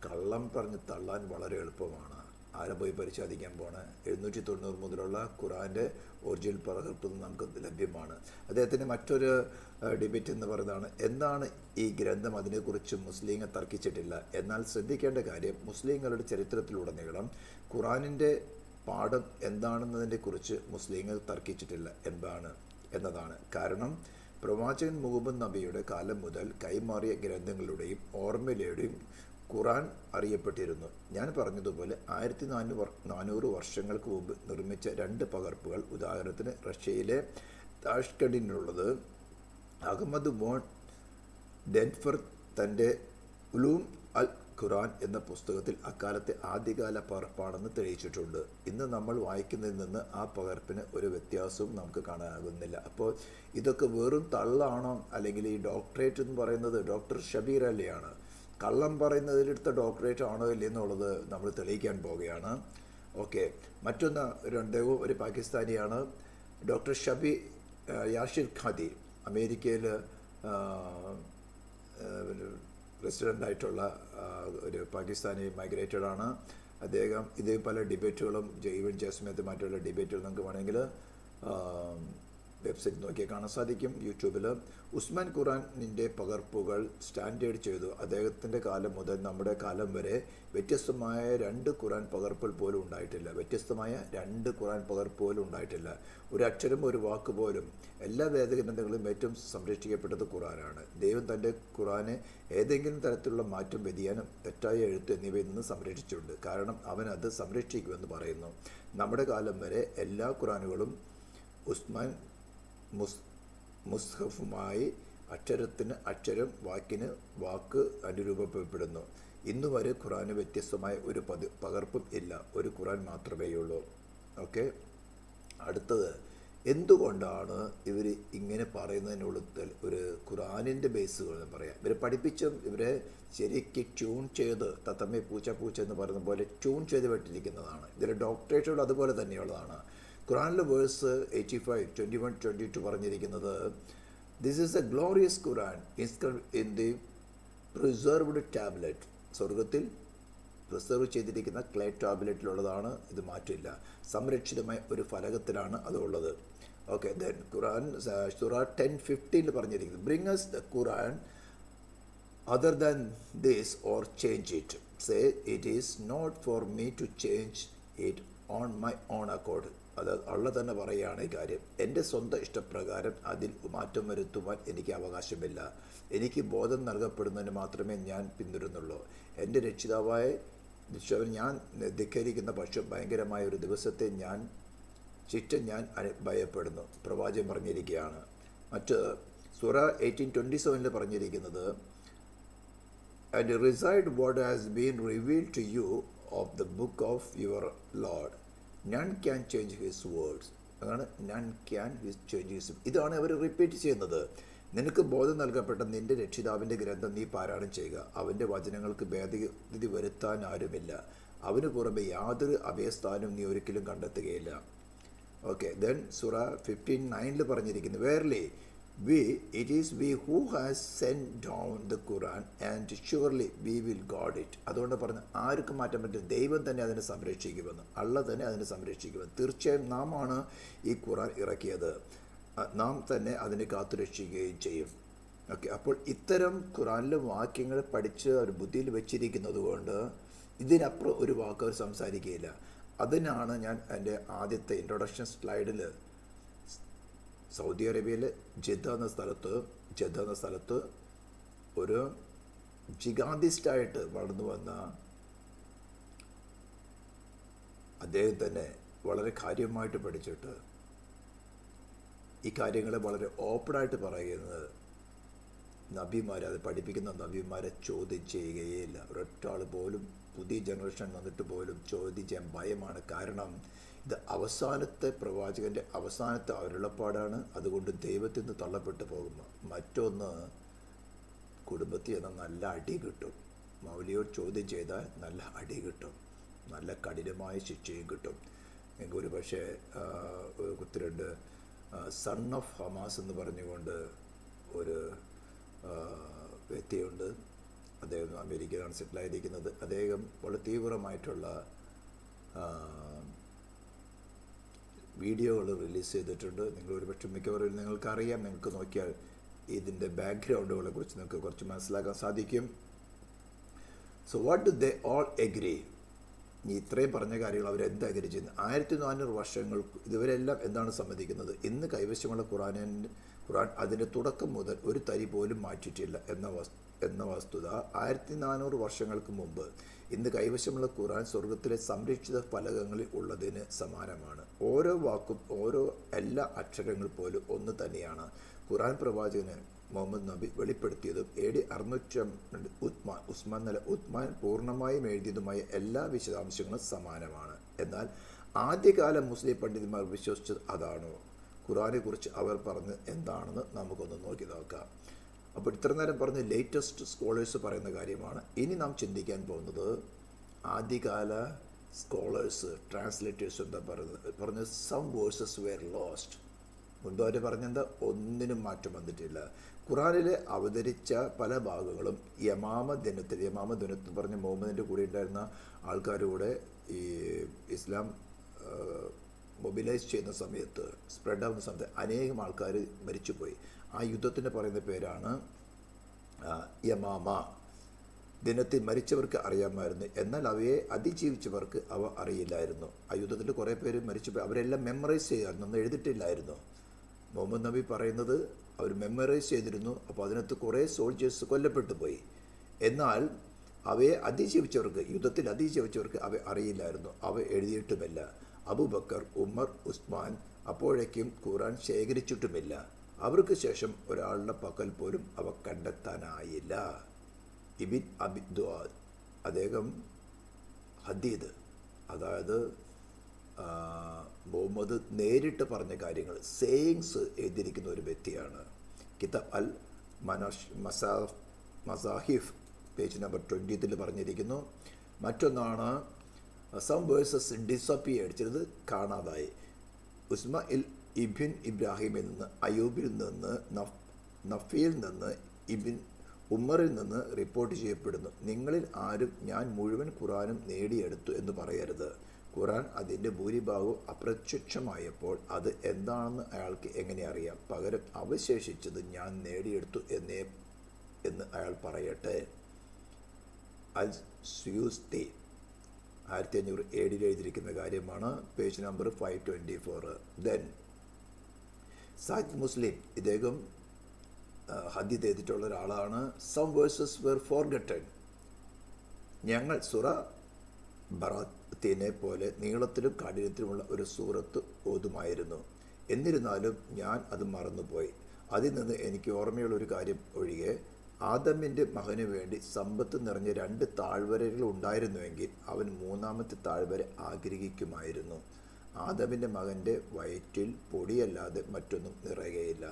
കള്ളം പറഞ്ഞ് തള്ളാൻ വളരെ എളുപ്പമാണ്. ആരെ പോയി പരിശോധിക്കാൻ പോണ്? 790 മുതലുള്ള ഖുറാൻ്റെ ഒറിജിനൽ പകർപ്പ് നമുക്ക് ലഭ്യമാണ്. അദ്ദേഹത്തിൻ്റെ മറ്റൊരു ഡിബേറ്റ് എന്ന് പറയുന്നതാണ്, എന്താണ് ഈ ഗ്രന്ഥം, അതിനെക്കുറിച്ച് മുസ്ലിങ്ങൾ തർക്കിച്ചിട്ടില്ല. എന്നാൽ ശ്രദ്ധിക്കേണ്ട കാര്യം, മുസ്ലിങ്ങളുടെ ചരിത്രത്തിലുടനീളം ഖുറാനിൻ്റെ പാഠം എന്താണെന്നതിനെക്കുറിച്ച് മുസ്ലിങ്ങൾ തർക്കിച്ചിട്ടില്ല എന്നതാണ്. കാരണം പ്രവാചകൻ മുഹമ്മദ് നബിയുടെ കാലം മുതൽ കൈമാറിയ ഗ്രന്ഥങ്ങളുടെയും ഓർമ്മയിലൂടെയും ഖുറാൻ അറിയപ്പെട്ടിരുന്നു. ഞാൻ പറഞ്ഞതുപോലെ 1400 വർഷങ്ങൾക്ക് മുമ്പ് നിർമ്മിച്ച 2 പകർപ്പുകൾ, ഉദാഹരണത്തിന് റഷ്യയിലെ താഷ്കണ്ടിനുള്ളത് അഹമ്മദ് വോൺ ഡെൻഫർ തൻ്റെ ഉലൂം അൽ ഖുറാൻ എന്ന പുസ്തകത്തിൽ അക്കാലത്തെ ആദ്യകാല പകർപ്പാണെന്ന് തെളിയിച്ചിട്ടുണ്ട്. ഇന്ന് നമ്മൾ വായിക്കുന്നതിൽ നിന്ന് ആ പകർപ്പിന് ഒരു വ്യത്യാസവും നമുക്ക് കാണാനാകുന്നില്ല. അപ്പോൾ ഇതൊക്കെ വെറും തള്ളാണോ, അല്ലെങ്കിൽ ഈ ഡോക്ടറേറ്റ് എന്ന് പറയുന്നത് ഡോക്ടർ ഷബീർ അലിയാണ്, കള്ളം പറയുന്നതിലെടുത്ത ഡോക്ടറേറ്റ് ആണോ ഇല്ലേ എന്നുള്ളത് നമ്മൾ തെളിയിക്കാൻ പോവുകയാണ്. ഓക്കെ, മറ്റൊന്ന് അദ്ദേഹവും ഒരു പാകിസ്ഥാനിയാണ്. ഡോക്ടർ യാഷിർ ഖാദി, അമേരിക്കയിൽ റെസിഡൻ്റായിട്ടുള്ള ഒരു പാകിസ്ഥാനി മൈഗ്രേറ്റഡ് ആണ് അദ്ദേഹം. ഇത് പല ഡിബേറ്റുകളും ഈവൻ ജസ്മത്ത് മറ്റുള്ള ഡിബേറ്റുകൾ നമുക്ക് വേണമെങ്കിൽ വെബ്സൈറ്റ് നോക്കിയാൽ കാണാൻ സാധിക്കും, യൂട്യൂബിൽ. ഉസ്മാൻ ഖുറാനിൻ്റെ പകർപ്പുകൾ സ്റ്റാൻഡേർഡ് ചെയ്തു. അദ്ദേഹത്തിൻ്റെ കാലം മുതൽ നമ്മുടെ കാലം വരെ വ്യത്യസ്തമായ 2 ഖുറാൻ പകർപ്പുകൾ പോലും ഉണ്ടായിട്ടില്ല. ഒരു അക്ഷരം, ഒരു വാക്ക് പോലും. എല്ലാ വേദഗ്രന്ഥങ്ങളും ഏറ്റവും സംരക്ഷിക്കപ്പെട്ടത് ഖുറാനാണ്. ദൈവം തൻ്റെ ഖുറാനെ ഏതെങ്കിലും തരത്തിലുള്ള മാറ്റം, വ്യതിയാനം, തെറ്റായ എഴുത്ത് എന്നിവയിൽ നിന്ന് സംരക്ഷിച്ചിട്ടുണ്ട്. കാരണം അവൻ അത് സംരക്ഷിക്കുമെന്ന് പറയുന്നു. നമ്മുടെ കാലം വരെ എല്ലാ ഖുറാനുകളും ഉസ്മാൻ മുസ്ഹഫുമായി അക്ഷരത്തിന് അക്ഷരം, വാക്കിന് വാക്ക് അനുരൂപപ്പെടുന്നു. ഇന്നുവരെ ഖുറാന് വ്യത്യസ്തമായ ഒരു പകർപ്പും ഇല്ല, ഒരു ഖുറാൻ മാത്രമേയുള്ളൂ. ഓക്കെ, അടുത്തത്, എന്തുകൊണ്ടാണ് ഇവർ ഇങ്ങനെ പറയുന്നതിനുള്ള ഒരു ഖുറാനിൻ്റെ ബേസുകൾ എന്ന് പറയാം. ഇവരെ പഠിപ്പിച്ചും ഇവരെ ശരിക്ക് ട്യൂൺ ചെയ്ത്, തത്തമ്മ പൂച്ച എന്ന് പറയുന്ന പോലെ ട്യൂൺ ചെയ്ത് വിട്ടിരിക്കുന്നതാണ്. ഇതിലെ ഡോക്ടറേറ്റുകൾ അതുപോലെ തന്നെയുള്ളതാണ്. ഖുറാനിലെ വേഴ്സ് 85, 21, 22 പറഞ്ഞിരിക്കുന്നത്, this is A glorious Quran inscribed in the preserved tablet. സ്വർഗത്തിൽ പ്രിസർവ് ചെയ്തിരിക്കുന്ന ക്ലേ ടാബ്ലറ്റിലുള്ളതാണ്. ഇത് മാറ്റില്ല. സംരക്ഷിതമായ ഒരു ഫലകത്തിലാണ് അതുള്ളത്. ഓക്കെ, ദെൻ ഖുറാൻ സൂറ 10:15 പറഞ്ഞിരിക്കുന്നത്, bring us the Quran other than this or change it. Say it is not for me to change it on my own accord. അത് അള്ള തന്നെ പറയുകയാണ് ഈ കാര്യം. എൻ്റെ സ്വന്തം ഇഷ്ടപ്രകാരം അതിൽ മാറ്റം വരുത്തുവാൻ എനിക്ക് അവകാശമില്ല. എനിക്ക് ബോധം നൽകപ്പെടുന്നതിന് മാത്രമേ ഞാൻ പിന്തുടരുന്നുള്ളൂ. എൻ്റെ രക്ഷിതാവായ ഞാൻ ധിക്കരിക്കുന്ന പക്ഷം ഭയങ്കരമായ ഒരു ദിവസത്തെ ശിക്ഷ ഞാൻ ഭയപ്പെടുന്നു. പ്രവാചകൻ പറഞ്ഞിരിക്കുകയാണ്. മറ്റ് സൂറ 18:27 പറഞ്ഞിരിക്കുന്നത്, and recite what has been revealed to you of the book of your Lord. None can change his words. അതാണ് none can change his. ഇതാണ് അവർ റിപ്പീറ്റ് ചെയ്യുന്നത്. നിനക്ക് ബോധം നൽകപ്പെട്ട നിന്റെ രക്ഷിതാവിൻ്റെ ഗ്രന്ഥം നീ പാരായണം ചെയ്യുക. അവൻ്റെ വചനങ്ങൾക്ക് ഭേദഗതി വരുത്താൻ ആരുമില്ല. അവന് പുറമെ യാതൊരു അഭയസ്ഥാനവും നീ ഒരിക്കലും കണ്ടെത്തുകയില്ല. ഓക്കെ, ദെൻ സൂറ 15:9 പറഞ്ഞിരിക്കുന്നു, Worli it is we who has sent down the Quran and surely we will guard it. അതുകൊണ്ട് പറഞ്ഞ് ആർക്കും മാറ്റാൻ പറ്റും. ദൈവം തന്നെ അതിനെ സംരക്ഷിക്കുമെന്ന്, അള്ള തന്നെ അതിനെ സംരക്ഷിക്കുമെന്ന്. തീർച്ചയായും നാം ആണ് ഈ ഖുറാൻ ഇറക്കിയത്. നാം തന്നെ അതിനെ കാത്തുരക്ഷിക്കുകയും ചെയ്യും. ഓക്കെ, അപ്പോൾ ഇത്തരം ഖുറാനിലെ വാക്യങ്ങൾ പഠിച്ച് ഒരു ബുദ്ധിയിൽ വെച്ചിരിക്കുന്നത് കൊണ്ട് ഇതിനപ്പുറം ഒരു വാക്ക് അവർ സംസാരിക്കുകയില്ല. അതിനാണ് ഞാൻ എൻ്റെ ആദ്യത്തെ ഇൻട്രൊഡക്ഷൻ സ്ലൈഡിൽ സൗദി അറേബ്യയിലെ ജദ്ദ എന്ന സ്ഥലത്ത് ഒരു ജിഹാദിസ്റ്റായിട്ട് വളർന്നു വന്ന അദ്ദേഹം തന്നെ വളരെ കാര്യമായിട്ട് പഠിച്ചിട്ട് ഈ കാര്യങ്ങളെ വളരെ ഓപ്പണായിട്ട് പറയുന്നത്, നബിമാരെ അത് പഠിപ്പിക്കുന്ന നബിമാരെ ചോദ്യം ചെയ്യുകയേ ഇല്ല. ഒരൊറ്റാൾ പോലും പുതിയ ജനറേഷൻ വന്നിട്ട് പോലും ചോദ്യം ചെയ്യാൻ ഭയമാണ്. കാരണം ഇത് അവസാനത്തെ പ്രവാചകൻ്റെ അവസാനത്തെ അരുളപ്പാടാണ്. അതുകൊണ്ട് ദൈവത്തിൽ നിന്ന് തള്ളപ്പെട്ടു പോകുന്നു. മറ്റൊന്ന്, കുടുംബത്തിൽ നിന്ന് നല്ല അടി കിട്ടും. മൗലിയോട് ചോദ്യം ചെയ്താൽ നല്ല അടി കിട്ടും, നല്ല കഠിനമായ ശിക്ഷയും കിട്ടും. എനിക്ക് ഒരു പക്ഷേ കുത്തിരണ്ട് സൺ ഓഫ് ഹമാസ് എന്ന് പറഞ്ഞുകൊണ്ട് ഒരു വ്യക്തിയുണ്ട്. അദ്ദേഹം അമേരിക്കയിലാണ് സെറ്റിലായിരിക്കുന്നത്. അദ്ദേഹം വളരെ തീവ്രമായിട്ടുള്ള വീഡിയോകൾ റിലീസ് ചെയ്തിട്ടുണ്ട്. നിങ്ങൾ ഒരുപക്ഷെ മിക്കവരും നിങ്ങൾക്കറിയാം. നിങ്ങൾക്ക് നോക്കിയാൽ ഇതിൻ്റെ ബാക്ക്ഗ്രൗണ്ടുകളെ കുറിച്ച് നിങ്ങൾക്ക് കുറച്ച് മനസ്സിലാക്കാൻ സാധിക്കും. So what do they all agree? ഈ ഇത്രയും പറഞ്ഞ കാര്യങ്ങൾ അവരെന്ത് അഗ്രി ചെയ്യുന്നത്? 1400 വർഷങ്ങൾ ഇതുവരെല്ലാം എന്താണ് സമ്മതിക്കുന്നത്? ഇന്ന് കൈവശമുള്ള ഖുറാൻ അതിൻ്റെ തുടക്കം മുതൽ ഒരു തരി പോലും മാറ്റിയിട്ടില്ല എന്ന വസ്തുത 1400 വർഷങ്ങൾക്ക് മുമ്പ് ഇന്ന് കൈവശമുള്ള ഖുറാൻ സ്വർഗത്തിലെ സംരക്ഷിത ഫലകങ്ങളിൽ ഉള്ളതിന് സമാനമാണ്. ഓരോ വാക്കും എല്ലാ അക്ഷരങ്ങൾ പോലും ഒന്ന് തന്നെയാണ്. ഖുറാൻ പ്രവാചകന് മുഹമ്മദ് നബി വെളിപ്പെടുത്തിയതും AD 602 ഉസ്മാൻ പൂർണ്ണമായും എഴുതിയതുമായ എല്ലാ വിശദാംശങ്ങളും സമാനമാണ്. എന്നാൽ ആദ്യകാല മുസ്ലിം പണ്ഡിതന്മാർ വിശ്വസിച്ചത് അതാണോ? ഖുറാനെ കുറിച്ച് അവർ പറഞ്ഞത് എന്താണെന്ന് നമുക്കൊന്ന് നോക്കി നോക്കാം. അപ്പോൾ ഇത്ര നേരം പറഞ്ഞ ലേറ്റസ്റ്റ് സ്കോളേഴ്സ് പറയുന്ന കാര്യമാണ്. ഇനി നാം ചിന്തിക്കാൻ പോകുന്നത് ആദ്യകാല സ്കോളേഴ്സ്, ട്രാൻസ്ലേറ്റേഴ്സ് എന്താ പറഞ്ഞത് സം വേഴ്സസ് വെയർ ലോസ്റ്റ്. മുൻപ് അവർ പറഞ്ഞെന്താ? ഒന്നിനും മാറ്റം വന്നിട്ടില്ല. ഖുറാനിൽ അവതരിച്ച പല ഭാഗങ്ങളും യമാമ ദിനത്തിൽ പറഞ്ഞ മുഹമ്മദിൻ്റെ കൂടെ ഉണ്ടായിരുന്ന ആൾക്കാരുടെ ഈ ഇസ്ലാം മൊബിലൈസ് ചെയ്യുന്ന സമയത്ത്, സ്പ്രെഡ് ആവുന്ന സമയത്ത് അനേകം ആൾക്കാർ മരിച്ചുപോയി. ആ യുദ്ധത്തിന് പറയുന്ന പേരാണ് യമാമ. ദിനത്തിൽ മരിച്ചവർക്ക് അറിയാമായിരുന്നു, എന്നാൽ അവയെ അതിജീവിച്ചവർക്ക് അവ അറിയില്ലായിരുന്നു. ആ യുദ്ധത്തിൽ കുറേ പേര് മരിച്ചുപോയി. അവരെല്ലാം മെമ്മറൈസ് ചെയ്യാമായിരുന്നു, ഒന്നും എഴുതിയിട്ടില്ലായിരുന്നു. മുഹമ്മദ് നബി പറയുന്നത് അവർ മെമ്മറൈസ് ചെയ്തിരുന്നു. അപ്പോൾ അതിനകത്ത് കുറേ സോൾജേഴ്സ് കൊല്ലപ്പെട്ടു പോയി. എന്നാൽ അവയെ അതിജീവിച്ചവർക്ക്, യുദ്ധത്തിൽ അതിജീവിച്ചവർക്ക് അവ അറിയില്ലായിരുന്നു, അവ എഴുതിയിട്ടുമില്ല. അബൂബക്കർ, ഉമർ, ഉസ്മാൻ അപ്പോഴേക്കും ഖുറാൻ ശേഖരിച്ചിട്ടുമില്ല. അവർക്ക് ശേഷം ഒരാളുടെ പക്കൽ പോലും അവ കണ്ടെത്താനായില്ല. ഇബിൻ അബി ദുആദ്, അദ്ദേഹം ഹദീദ്, അതായത് മുഹമ്മദ് നേരിട്ട് പറഞ്ഞ കാര്യങ്ങൾ സേയിങ്സ് എഴുതിയിരിക്കുന്ന ഒരു വ്യക്തിയാണ്. കിതാബ് അൽ മസാഹിഫ് പേജ് നമ്പർ 20 പറഞ്ഞിരിക്കുന്നു. മറ്റൊന്നാണ് സം വേഴ്സസ് ഡിസപ്പിയേർഡ്, ചിലത് കാണാതായി. ഉസ്മായിൽ ഇബിൻ ഇബ്രാഹിമിൽ നിന്ന്, അയൂബിൽ നിന്ന്, നഫീൽ നിന്ന്, ഇബിൻ ഉമ്മറിൽ നിന്ന് റിപ്പോർട്ട് ചെയ്യപ്പെടുന്നു, നിങ്ങളിൽ ആരും ഞാൻ മുഴുവൻ ഖുറാനും നേടിയെടുത്തു എന്ന് പറയരുത്. ഖുറാൻ അതിൻ്റെ ഭൂരിഭാഗവും അപ്രത്യക്ഷമായപ്പോൾ അത് എന്താണെന്ന് അയാൾക്ക് എങ്ങനെ അറിയാം? പകരം അവശേഷിച്ചത് ഞാൻ നേടിയെടുത്തു എന്ന് അയാൾ പറയട്ടെ. അൽ സ്യൂസ്തി 1500 AD എഴുതിയിരിക്കുന്ന കാര്യമാണ്. Page number 524. ദെൻ സായിദ് മുസ്ലിം, ഇദ്ദേഹം ഹദീത്ത് ചെയ്തിട്ടുള്ള ഒരാളാണ്. Some verses were forgotten. ഞങ്ങൾ സുറ ബറാത്തിനെ പോലെ നീളത്തിലും കാഠിന്യത്തിലുമുള്ള ഒരു സൂറത്ത് ഓതുമായിരുന്നു. എന്നിരുന്നാലും ഞാൻ അത് മറന്നുപോയി. അതിൽ നിന്ന് എനിക്ക് ഓർമ്മയുള്ള ഒരു കാര്യം ഒഴികെ, ആദമിൻ്റെ മകന് വേണ്ടി സമ്പത്ത് നിറഞ്ഞ 2 താഴ്വരകൾ ഉണ്ടായിരുന്നുവെങ്കിൽ അവൻ 3ാമത്തെ താഴ്വര ആഗ്രഹിക്കുമായിരുന്നു. ആദമിൻ്റെ മകൻ്റെ വയറ്റിൽ പൊടിയല്ലാതെ മറ്റൊന്നും നിറയുകയില്ല.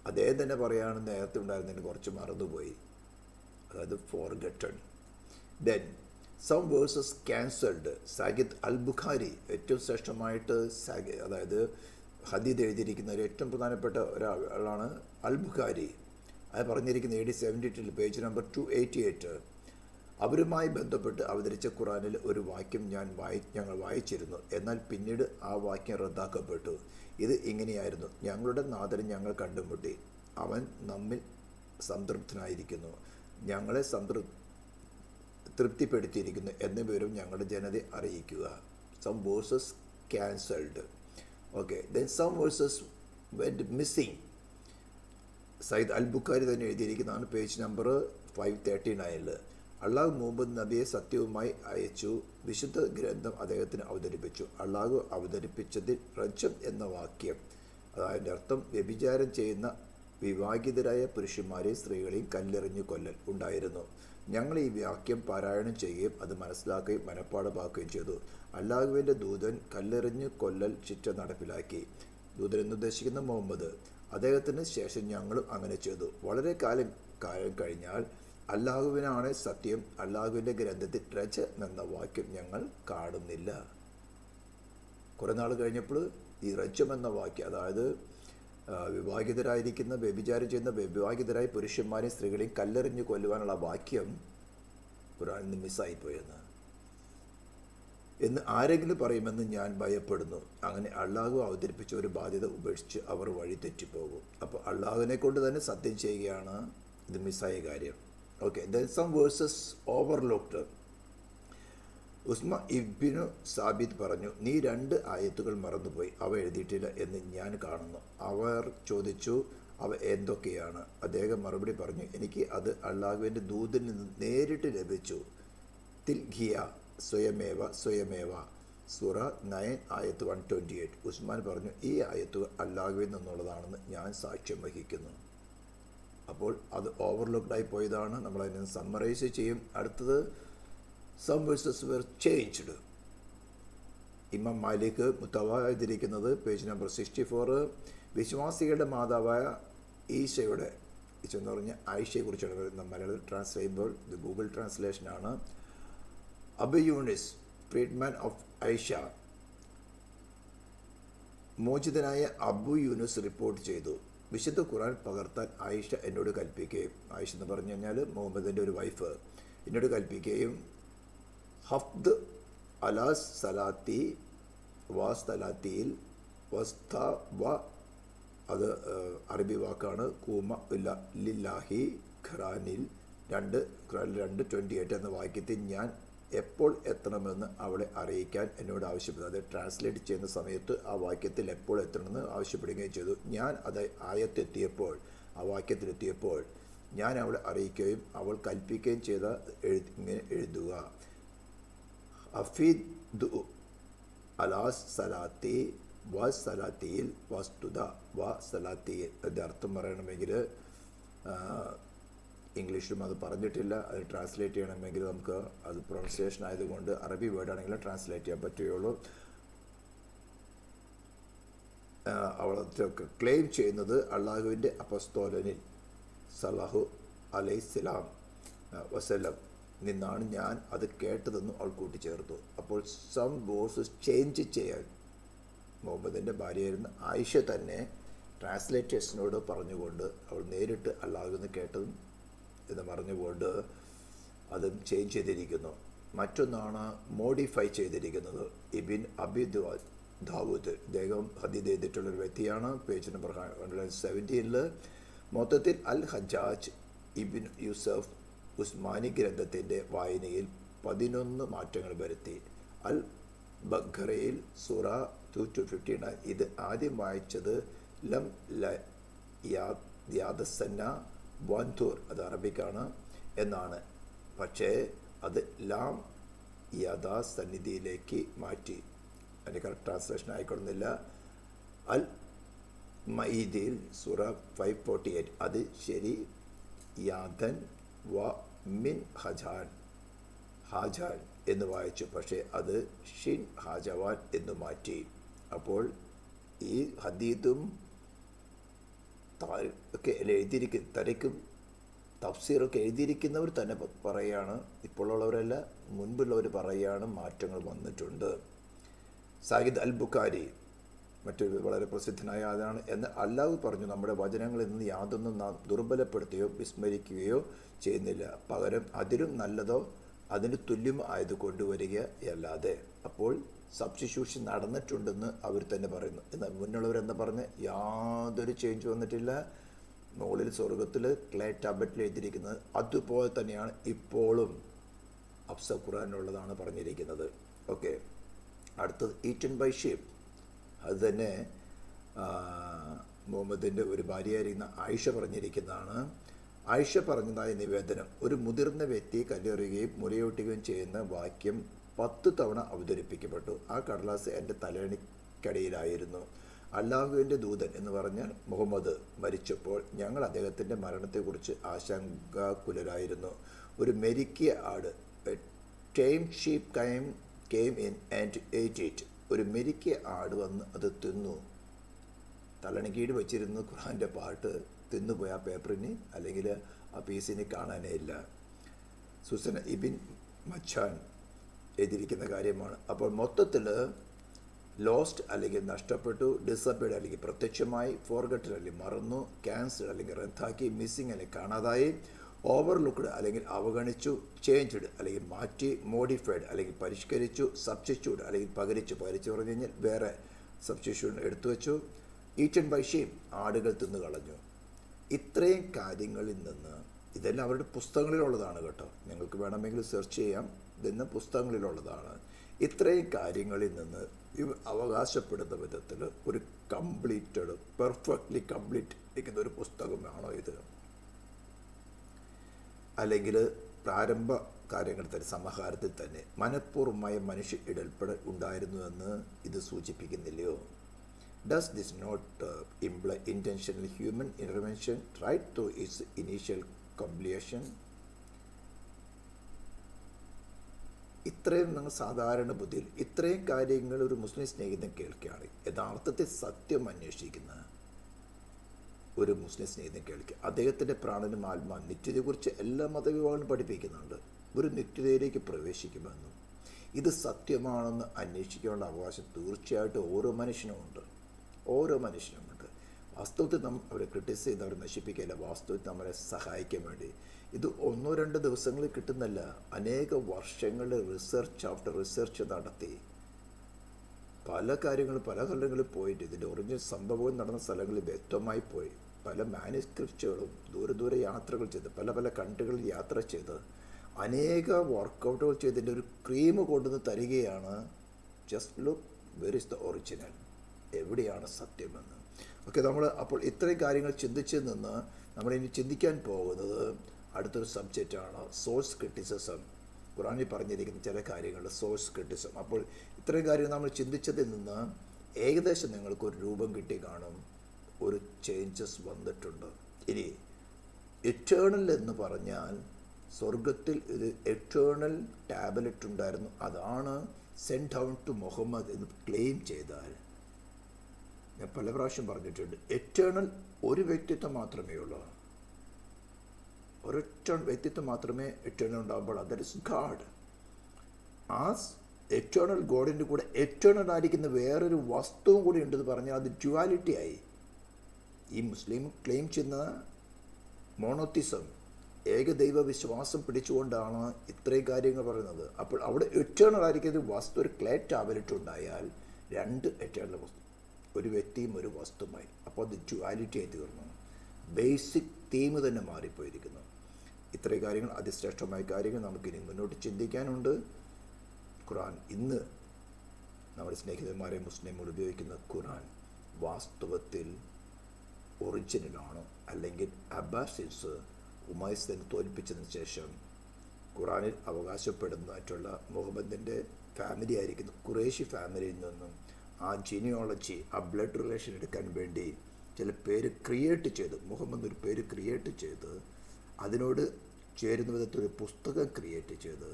അദ്ദേഹം തന്നെ പറയുകയാണ്, നേരത്തെ ഉണ്ടായിരുന്നതിന് കുറച്ച് മറന്നുപോയി, അതായത് forgotten. Then some verses cancelled. സാഗിദ് അൽ ബുഖാരി ഏറ്റവും ശ്രേഷ്ഠമായിട്ട് അതായത് ഹദീദ് എഴുതിയിരിക്കുന്ന ഏറ്റവും പ്രധാനപ്പെട്ട ഒരാളാണ് അൽ ബുഖാരി. അത് പറഞ്ഞിരിക്കുന്ന AD 72 പേജ് നമ്പർ 288. അവരുമായി ബന്ധപ്പെട്ട് അവതരിച്ച ഖുറാനിൽ ഒരു വാക്യം ഞങ്ങൾ വായിച്ചിരുന്നു. എന്നാൽ പിന്നീട് ആ വാക്യം റദ്ദാക്കപ്പെട്ടു. ഇത് ഇങ്ങനെയായിരുന്നു: ഞങ്ങളുടെ നാഥനെ ഞങ്ങൾ കണ്ടുമുട്ടി, അവൻ നമ്മിൽ സംതൃപ്തനായിരിക്കുന്നു, ഞങ്ങളെ തൃപ്തിപ്പെടുത്തിയിരിക്കുന്നു എന്ന വിവരം ഞങ്ങളുടെ ജനതയെ അറിയിക്കുക. Some verses cancelled. Okay, then some verses went missing. Sayyid al Bukhari തന്നെ എഴുതിയിരിക്കുന്നതാണ്. Page number 539. അള്ളാഹു മുഹമ്മദ് നബിയെ സത്യവുമായി അയച്ചു, വിശുദ്ധ ഗ്രന്ഥം അദ്ദേഹത്തിന് അവതരിപ്പിച്ചു. അള്ളാഹു അവതരിപ്പിച്ചതിൽ റജം എന്ന വാക്യം, അതിൻ്റെ അർത്ഥം വ്യഭിചാരം ചെയ്യുന്ന വിവാഹിതരായ പുരുഷന്മാരെയും സ്ത്രീകളെയും കല്ലെറിഞ്ഞു കൊല്ലൽ ഉണ്ടായിരുന്നു. ഞങ്ങൾ ഈ വാക്യം പാരായണം ചെയ്യുകയും അത് മനസ്സിലാക്കുകയും മനഃപ്പാടമാക്കുകയും ചെയ്തു. അള്ളാഹുവിൻ്റെ ദൂതൻ കല്ലെറിഞ്ഞു കൊല്ലൽ ശിക്ഷ നടപ്പിലാക്കി. ദൂതൻ എന്നുദ്ദേശിക്കുന്ന മുഹമ്മദ്. അദ്ദേഹത്തിന് ശേഷം ഞങ്ങളും അങ്ങനെ ചെയ്തു. വളരെ കാലം കഴിഞ്ഞാൽ അള്ളാഹുവിനാണ് സത്യം, അള്ളാഹുവിൻ്റെ ഗ്രന്ഥത്തിൽ റജ എന്ന വാക്യം ഞങ്ങൾ കാണുന്നില്ല. കുറേ നാൾ കഴിഞ്ഞപ്പോൾ ഈ റജം എന്ന വാക്യം, അതായത് വിവാഹിതരായിരിക്കുന്ന വ്യഭിചാരം ചെയ്യുന്ന വിവാഹിതരായ പുരുഷന്മാരെയും സ്ത്രീകളെയും കല്ലെറിഞ്ഞു കൊല്ലുവാനുള്ള വാക്യം ഖുർആനിൽ നിന്ന് മിസ്സായിപ്പോയെന്ന് ആരെങ്കിലും പറയുമെന്ന് ഞാൻ ഭയപ്പെടുന്നു. അങ്ങനെ അള്ളാഹു അവതരിപ്പിച്ച ഒരു ബാധ്യത ഉപേക്ഷിച്ച് അവർ വഴി തെറ്റിപ്പോകും. അപ്പോൾ അള്ളാഹുവിനെ കൊണ്ട് തന്നെ സത്യം ചെയ്യുകയാണ് ഇത് മിസ്സായ കാര്യം. Okay, then some verses overlooked. ഉസ്മ ഇബ്നു സാബിത്ത് പറഞ്ഞു, നീ 2 ആയത്തുകൾ മറന്നുപോയി, അവ എഴുതിയിട്ടില്ല എന്ന് ഞാൻ കാണുന്നു. അവർ ചോദിച്ചു, അവ എന്തൊക്കെയാണ്? അദ്ദേഹം മറുപടി പറഞ്ഞു, എനിക്ക് അത് അള്ളാഹുവിൻ്റെ ദൂതനിൽ നിന്ന് നേരിട്ട് ലഭിച്ചു. തിൽഖിയ സ്വയമേവ സൂറ 9 ആയത്ത് 128. ഉസ്മാൻ പറഞ്ഞു, ഈ ആയത്തുകൾ അള്ളാഹുവിൽ നിന്നുള്ളതാണെന്ന് ഞാൻ സാക്ഷ്യം വഹിക്കുന്നു. അപ്പോൾ അത് ഓവർലുക്ഡായി പോയതാണ്. നമ്മളതിനെ സമ്മറൈസ് ചെയ്യും. അടുത്തത് സം വേഴ്സസ് വെർ ചേഞ്ച്ഡ്. ഇമാം മാലിക് മുത്തവ എഴുതിയിരിക്കുന്നത് പേജ് നമ്പർ 64. വിശ്വാസികളുടെ മാതാവായ ഈശയുടെ, ഈശോ എന്ന് പറഞ്ഞാൽ ആയിഷയെക്കുറിച്ചാണ് പറയുന്നത്. മലയാളത്തിൽ ട്രാൻസ്ലേറ്റ് ചെയ്യുമ്പോൾ ഇത് ഗൂഗിൾ ട്രാൻസ്ലേഷനാണ്. Abu Yunus, freedman of Aisha, മോചിതനായ അബു യൂനുസ് റിപ്പോർട്ട് ചെയ്തു, വിശുദ്ധ ഖുർആൻ പകർത്താൻ ആയിഷ എന്നോട് കൽപ്പിക്കുകയും, ആയിഷ എന്ന് പറഞ്ഞു കഴിഞ്ഞാൽ മുഹമ്മദിൻ്റെ ഒരു വൈഫ്, എന്നോട് കൽപ്പിക്കുകയും ഹഫ്ദ് അലാസ് സലാത്തി വാസ്തലാത്തിയിൽ വസ്ത വ, അത് അറബി വാക്കാണ്, കൂമ ലില്ലാഹി ഖുറാനിൽ 2:28 എന്ന വാക്യത്തിൽ ഞാൻ എപ്പോൾ എത്തണമെന്ന് അവളെ അറിയിക്കാൻ എന്നോട് ആവശ്യപ്പെട്ടു. അത് ട്രാൻസ്ലേറ്റ് ചെയ്യുന്ന സമയത്ത് ആ വാക്യത്തിൽ എപ്പോൾ എത്തണമെന്ന് ആവശ്യപ്പെടുകയും ചെയ്തു. ഞാൻ അത് ആയത്തെത്തിയപ്പോൾ, ആ വാക്യത്തിലെത്തിയപ്പോൾ ഞാൻ അവളെ അറിയിക്കുകയും അവൾ കൽപ്പിക്കുകയും ചെയ്ത ഇങ്ങനെ എഴുതുക: അഫീദ് അലാസ് സലാത്തി വ സലാത്തിയിൽ വസ്തുത വ സലാത്തിയിൽ. അതിൻ്റെ അർത്ഥം പറയണമെങ്കിൽ ഇംഗ്ലീഷിലും അത് പറഞ്ഞിട്ടില്ല. അത് ട്രാൻസ്ലേറ്റ് ചെയ്യണമെങ്കിൽ നമുക്ക് അത് പ്രൊണൗൺസിയേഷൻ ആയതുകൊണ്ട് അറബി വേർഡാണെങ്കിൽ ട്രാൻസ്ലേറ്റ് ചെയ്യാൻ പറ്റുകയുള്ളൂ. അവളൊക്കെ ക്ലെയിം ചെയ്യുന്നത് അള്ളാഹുവിൻ്റെ അപ്പസ്തോലനിൽ സല്ലല്ലാഹു അലൈഹിസ്സലാം വസല്ലം നിന്നാണ് ഞാൻ അത് കേട്ടതെന്നും അവൾ കൂട്ടിച്ചേർത്തു. അപ്പോൾ സം വേഴ്സസ് ചേഞ്ച് ചെയ്യാൻ മുഹമ്മദിൻ്റെ ഭാര്യയായിരുന്ന ആയിഷ തന്നെ ട്രാൻസ്ലേറ്റേഴ്സിനോട് പറഞ്ഞുകൊണ്ട് അവൾ നേരിട്ട് അള്ളാഹുവിൽ നിന്ന് കേട്ടതും എന്ന് പറഞ്ഞുകൊണ്ട് അതും ചേഞ്ച് ചെയ്തിരിക്കുന്നു. മറ്റൊന്നാണ് മോഡിഫൈ ചെയ്തിരിക്കുന്നത്. ഇബിൻ അബി ദാവൂദ്, ഇദ്ദേഹം ഹദീദ് ചെയ്തിട്ടുള്ളൊരു വ്യക്തിയാണ്. Page number 117. മൊത്തത്തിൽ അൽ ഹജ്ജാജ് ഇബിൻ യൂസഫ് ഉസ്മാനി ഗ്രന്ഥത്തിൻ്റെ വായനയിൽ 11 മാറ്റങ്ങൾ വരുത്തി. അൽ ബഖറയിൽ സൂറ 259 ഇത് ആദ്യം വായിച്ചത് ലം യാദസന്ന വൻതൂർ, അത് അറബിക്കാണ് എന്നാണ്. പക്ഷേ അത് ലാം യാദാ സന്നിധിയിലേക്ക് മാറ്റി. അതിൻ്റെ കറക്റ്റ് ട്രാൻസ്ലേഷൻ ആയിക്കൊള്ളുന്നില്ല. അൽ മഈദിൽ സൂറ 548 അത് ശരി യാദൻ വ മിൻ ഹാജാൻ എന്ന് വായിച്ചു. പക്ഷേ അത് ഷിൻ ഹാജവാൻ എന്ന് മാറ്റി. അപ്പോൾ ഈ ഹദീദും ഒക്കെ തരയ്ക്കും തഫ്സീറൊക്കെ എഴുതിയിരിക്കുന്നവർ തന്നെ പറയുകയാണ്, ഇപ്പോഴുള്ളവരല്ല മുൻപുള്ളവർ പറയുകയാണ് മാറ്റങ്ങൾ വന്നിട്ടുണ്ട്. സാഹിദ് അൽ ബുഖാരി മറ്റൊരു വളരെ പ്രസിദ്ധനായ ആളാണ്. എന്നാൽ അല്ലാഹു പറഞ്ഞു, നമ്മുടെ വചനങ്ങളിൽ നിന്ന് യാതൊന്നും നാം ദുർബലപ്പെടുത്തുകയോ വിസ്മരിക്കുകയോ ചെയ്യുന്നില്ല, പകരം അതിലും നല്ലതോ അതിന് തുല്യം ആയത് കൊണ്ടുവരികയല്ലാതെ. അപ്പോൾ സബ്സ്റ്റിറ്റ്യൂഷൻ നടന്നിട്ടുണ്ടെന്ന് അവർ തന്നെ പറയുന്നു. എന്നാൽ മുന്നുള്ളവരെന്താ പറഞ്ഞ് യാതൊരു ചേഞ്ച് വന്നിട്ടില്ല. മുകളിൽ സ്വർഗത്തിൽ ക്ലേ ടാബ്ലറ്റിൽ എഴുതിയിരിക്കുന്നത് അതുപോലെ തന്നെയാണ് ഇപ്പോഴും അഫ്സ ഖുർആനിലുള്ളതാണ് പറഞ്ഞിരിക്കുന്നത്. ഓക്കെ, അടുത്തത് ഈറ്റൻ ബൈ ഷീപ്പ്. അത് തന്നെ മുഹമ്മദിൻ്റെ ഒരു ഭാര്യയായിരിക്കുന്ന ആയിഷ പറഞ്ഞിരിക്കുന്നതാണ്. ആയിഷ പറഞ്ഞതായ നിവേദനം, ഒരു മുതിർന്ന വ്യക്തി കല്ലെറിയുകയും മുലയൂട്ടുകയും ചെയ്യുന്ന വാക്യം 10 തവണ അവതരിപ്പിക്കപ്പെട്ടു. ആ കടലാസ് എൻ്റെ തലയണിക്കടിയിലായിരുന്നു. അല്ലാഹുവിൻ്റെ ദൂതൻ എന്ന് പറഞ്ഞാൽ മുഹമ്മദ് മരിച്ചപ്പോൾ ഞങ്ങൾ അദ്ദേഹത്തിൻ്റെ മരണത്തെക്കുറിച്ച് ആശങ്കാകുലരായിരുന്നു. ഒരു മെരുക്കിയ ആട്, time sheep came in and ഏറ്റ് ഇറ്റ്. ഒരു മെരുക്കിയ ആട് വന്ന് അത് തിന്നു. തലണിക്കീട് വെച്ചിരുന്ന ഖുർആൻ്റെ പാട്ട് തിന്നുപോയി. ആ പേപ്പറിന് അല്ലെങ്കിൽ ആ പീസിന് കാണാനേ ഇല്ല. സുസന ഇബിൻ മച്ചാൻ എഴുതിയിരിക്കുന്ന കാര്യമാണ്. അപ്പോൾ മൊത്തത്തിൽ ലോസ്റ്റ് അല്ലെങ്കിൽ നഷ്ടപ്പെട്ടു, ഡിസപ്പിയർഡ് അല്ലെങ്കിൽ പ്രത്യക്ഷമായി, ഫോർഗട്ടഡ് അല്ലെങ്കിൽ മറന്നു, ക്യാൻസൽഡ് അല്ലെങ്കിൽ റദ്ദാക്കി, മിസ്സിങ് അല്ലെങ്കിൽ കാണാതായി, ഓവർലുക്ക്ഡ് അല്ലെങ്കിൽ അവഗണിച്ചു, ചേഞ്ച്ഡ് അല്ലെങ്കിൽ മാറ്റി, മോഡിഫൈഡ് അല്ലെങ്കിൽ പരിഷ്കരിച്ചു, സബ്സ്റ്റിറ്റ്യൂട്ട് അല്ലെങ്കിൽ പകരിച്ചു പറഞ്ഞു കഴിഞ്ഞാൽ വേറെ സബ്സ്റ്റിറ്റ്യൂഷൻ എടുത്തു വെച്ചു, ഈറ്റൻ ബൈ ഷീപ്പ് ആടുകൾ തിന്നു കളഞ്ഞു. ഇത്രയും കാര്യങ്ങളിൽ നിന്ന്, ഇതെല്ലാം അവരുടെ പുസ്തകങ്ങളിലുള്ളതാണ് കേട്ടോ, നിങ്ങൾക്ക് വേണമെങ്കിൽ സെർച്ച് ചെയ്യാം, ഇതെല്ലാം പുസ്തകങ്ങളിലുള്ളതാണ്. ഇത്രയും കാര്യങ്ങളിൽ നിന്ന് അവകാശപ്പെടുന്ന വിധത്തിൽ ഒരു കംപ്ലീറ്റഡ്, പെർഫെക്റ്റ്ലി കംപ്ലീറ്റ് ഇരിക്കുന്ന ഒരു പുസ്തകമാണോ ഇത്? അല്ലെങ്കിൽ പ്രാരംഭ കാര്യങ്ങൾ തന്നെ സമാഹാരത്തിൽ തന്നെ മനഃപൂർവമായ മനുഷ്യ ഇടപെടൽ ഉണ്ടായിരുന്നുവെന്ന് ഇത് സൂചിപ്പിക്കുന്നില്ലയോ? Does this not imply intentional human intervention right to its initial completion? ഇത്രയും നിങ്ങൾ സാധാരണ ബുദ്ധിയിൽ ഇത്രയും കാര്യങ്ങൾ ഒരു മുസ്ലിം സ്നേഹിതൻ കേൾക്കുകയാണ്. യഥാർത്ഥത്തിൽ സത്യം അന്വേഷിക്കുന്ന ഒരു മുസ്ലിം സ്നേഹിതൻ കേൾക്കുക. അദ്ദേഹത്തിൻ്റെ പ്രാണനും ആത്മാ നിത്യതയെക്കുറിച്ച് എല്ലാ മതവിഭാഗങ്ങളും പഠിപ്പിക്കുന്നുണ്ട്. ഒരു നിത്യതയിലേക്ക് പ്രവേശിക്കുമെന്നും ഇത് സത്യമാണെന്ന് അന്വേഷിക്കാനുള്ള അവകാശം തീർച്ചയായിട്ടും ഓരോ മനുഷ്യനുമുണ്ട്. വാസ്തവത്തിൽ നാം അവരെ ക്രിട്ടിസൈസ് ചെയ്ത് അവരെ നശിപ്പിക്കില്ല. വാസ്തവത്തിൽ നമ്മളെ സഹായിക്കാൻ വേണ്ടി ഇത് 1-2 ദിവസങ്ങളിൽ കിട്ടുന്നല്ല, അനേക വർഷങ്ങളിൽ റിസർച്ച് ആഫ്റ്റർ റിസർച്ച് നടത്തി പല കാര്യങ്ങളും പല സ്ഥലങ്ങളിൽ പോയിട്ട് ഇതിൻ്റെ ഒറിജിനൽ സംഭവം നടന്ന സ്ഥലങ്ങളിൽ വ്യക്തമായി പോയി പല മാനുസ്ക്രിപ്റ്റുകളും ദൂരെ യാത്രകൾ ചെയ്ത് പല കൺട്രികളിൽ യാത്ര ചെയ്ത് അനേക വർക്കൗട്ടുകൾ ചെയ്തതിൻ്റെ ഒരു ക്രീം കൊണ്ടുവന്ന് തരികയാണ്. Just look where is the original, എവിടെയാണ് സത്യമെന്ന്. ഓക്കെ, നമ്മൾ അപ്പോൾ ഇത്രയും കാര്യങ്ങൾ ചിന്തിച്ച് നിന്ന് നമ്മളിനി ചിന്തിക്കാൻ പോകുന്നത് അടുത്തൊരു സബ്ജക്റ്റാണ് സോഴ്സ് ക്രിറ്റിസിസം. ഖുർആനിൽ പറഞ്ഞിരിക്കുന്ന ചില കാര്യങ്ങളുടെ സോഴ്സ് ക്രിറ്റിസിസം. അപ്പോൾ ഇത്രയും കാര്യങ്ങൾ നമ്മൾ ചിന്തിച്ചതിൽ നിന്ന് ഏകദേശം നിങ്ങൾക്കൊരു രൂപം കിട്ടി കാണും, ഒരു ചേഞ്ചസ് വന്നിട്ടുണ്ട്. ഇനി എറ്റേണൽ എന്ന് പറഞ്ഞാൽ സ്വർഗത്തിൽ ഒരു എറ്റേണൽ ടാബ്ലറ്റ് ഉണ്ടായിരുന്നു, അതാണ് സെൻഡ് ഡൗൺ ടു മുഹമ്മദ് എന്ന് ക്ലെയിം ചെയ്താൽ, ഞാൻ പല പ്രാവശ്യം പറഞ്ഞിട്ടുണ്ട്, എറ്റേണൽ ഒരു വ്യക്തിത്വം മാത്രമേ ഉള്ളൂ. ഒരൊറ്റ വ്യക്തിത്വം മാത്രമേ എറ്റേണൽ ഉണ്ടാകുമ്പോൾ, ദാറ്റ് ഇസ് ഗാഡ്. ആ എറ്റേണൽ ഗോഡിൻ്റെ കൂടെ എറ്റേണൽ ആയിരിക്കുന്ന വേറൊരു വസ്തുവും കൂടി ഉണ്ടെന്ന് പറഞ്ഞാൽ അത് ഡ്യുവാലിറ്റി ആയി. ഈ മുസ്ലിം ക്ലെയിം ചെയ്യുന്ന മോണോത്തിസം ഏകദൈവ വിശ്വാസം പിടിച്ചുകൊണ്ടാണ് ഇത്രയും കാര്യങ്ങൾ പറയുന്നത്. അപ്പോൾ അവിടെ എറ്റേണൽ ആയിരിക്കുന്ന വസ്തു ഒരു ക്ലേ ടാബ്ലറ്റ് ഉണ്ടായാൽ രണ്ട് എറ്റേണൽ വസ്തു, ഒരു വ്യക്തിയും ഒരു വസ്തുമായി. അപ്പോൾ അത് ഡ്യുവാലിറ്റി ആയി തീർന്നു. ബേസിക് തീം തന്നെ മാറിപ്പോയിരിക്കുന്നു. ഇത്രയും കാര്യങ്ങൾ, അതിശ്രേഷ്ഠമായ കാര്യങ്ങൾ നമുക്കിനി മുന്നോട്ട് ചിന്തിക്കാനുണ്ട്. ഖുർആൻ ഇന്ന് നമ്മുടെ സ്നേഹിതന്മാരെ മുസ്ലിങ്ങൾ ഉപയോഗിക്കുന്ന ഖുർആൻ വാസ്തവത്തിൽ ഒറിജിനലാണോ, അല്ലെങ്കിൽ അബ്ബാസിൻസ് ഉമൈസിനെ തോൽപ്പിച്ചതിന് ശേഷം ഖുറാനിൽ അവകാശപ്പെടുന്നതായിട്ടുള്ള മുഹമ്മദിൻ്റെ ഫാമിലി ആയിരിക്കുന്ന ഖുറേഷി ഫാമിലിയിൽ നിന്നും ആ ജീനിയോളജി, ആ ബ്ലഡ് റിലേഷൻ എടുക്കാൻ വേണ്ടി ചില പേര് ക്രിയേറ്റ് ചെയ്ത്, മുഹമ്മദ് ഒരു പേര് ക്രിയേറ്റ് ചെയ്ത് അതിനോട് ചേരുന്ന വിധത്തിൽ ഒരു പുസ്തകം ക്രിയേറ്റ് ചെയ്ത്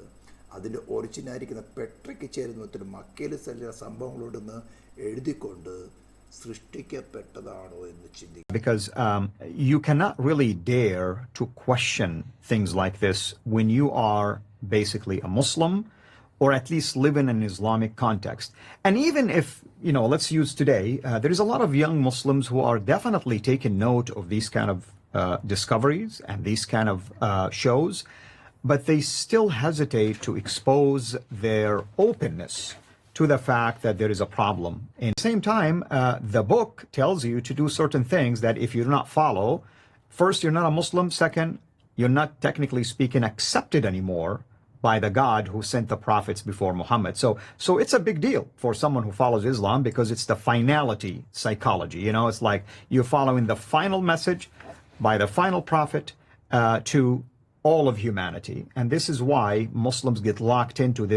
അതിൻ്റെ ഒറിജിനായിരിക്കുന്ന പെട്രയ്ക്ക് ചേരുന്ന വിധത്തിൽ മക്കയിൽ ചില സംഭവങ്ങളോടൊന്ന് എഴുതിക്കൊണ്ട് സൃഷ്ടിക്കപ്പെട്ടതാണോ എന്ന് ചിന്തിക്കും. Because you cannot really dare to question things like this when you are basically a Muslim, or at least live in an Islamic context. And even if, let's use today, there is a lot of young Muslims who are definitely taking note of these kind of discoveries and these kind of shows, but they still hesitate to expose their openness to the fact that there is a problem. At the same time, the book tells you to do certain things that if you do not follow, first, you're not a Muslim. Second, you're not technically speaking accepted anymore by the God who sent the prophets before Muhammad. So it's a big deal for someone who follows Islam, because it's the finality psychology. It's like you're following the final message by the final prophet to all of humanity. And this is why Muslims get locked into this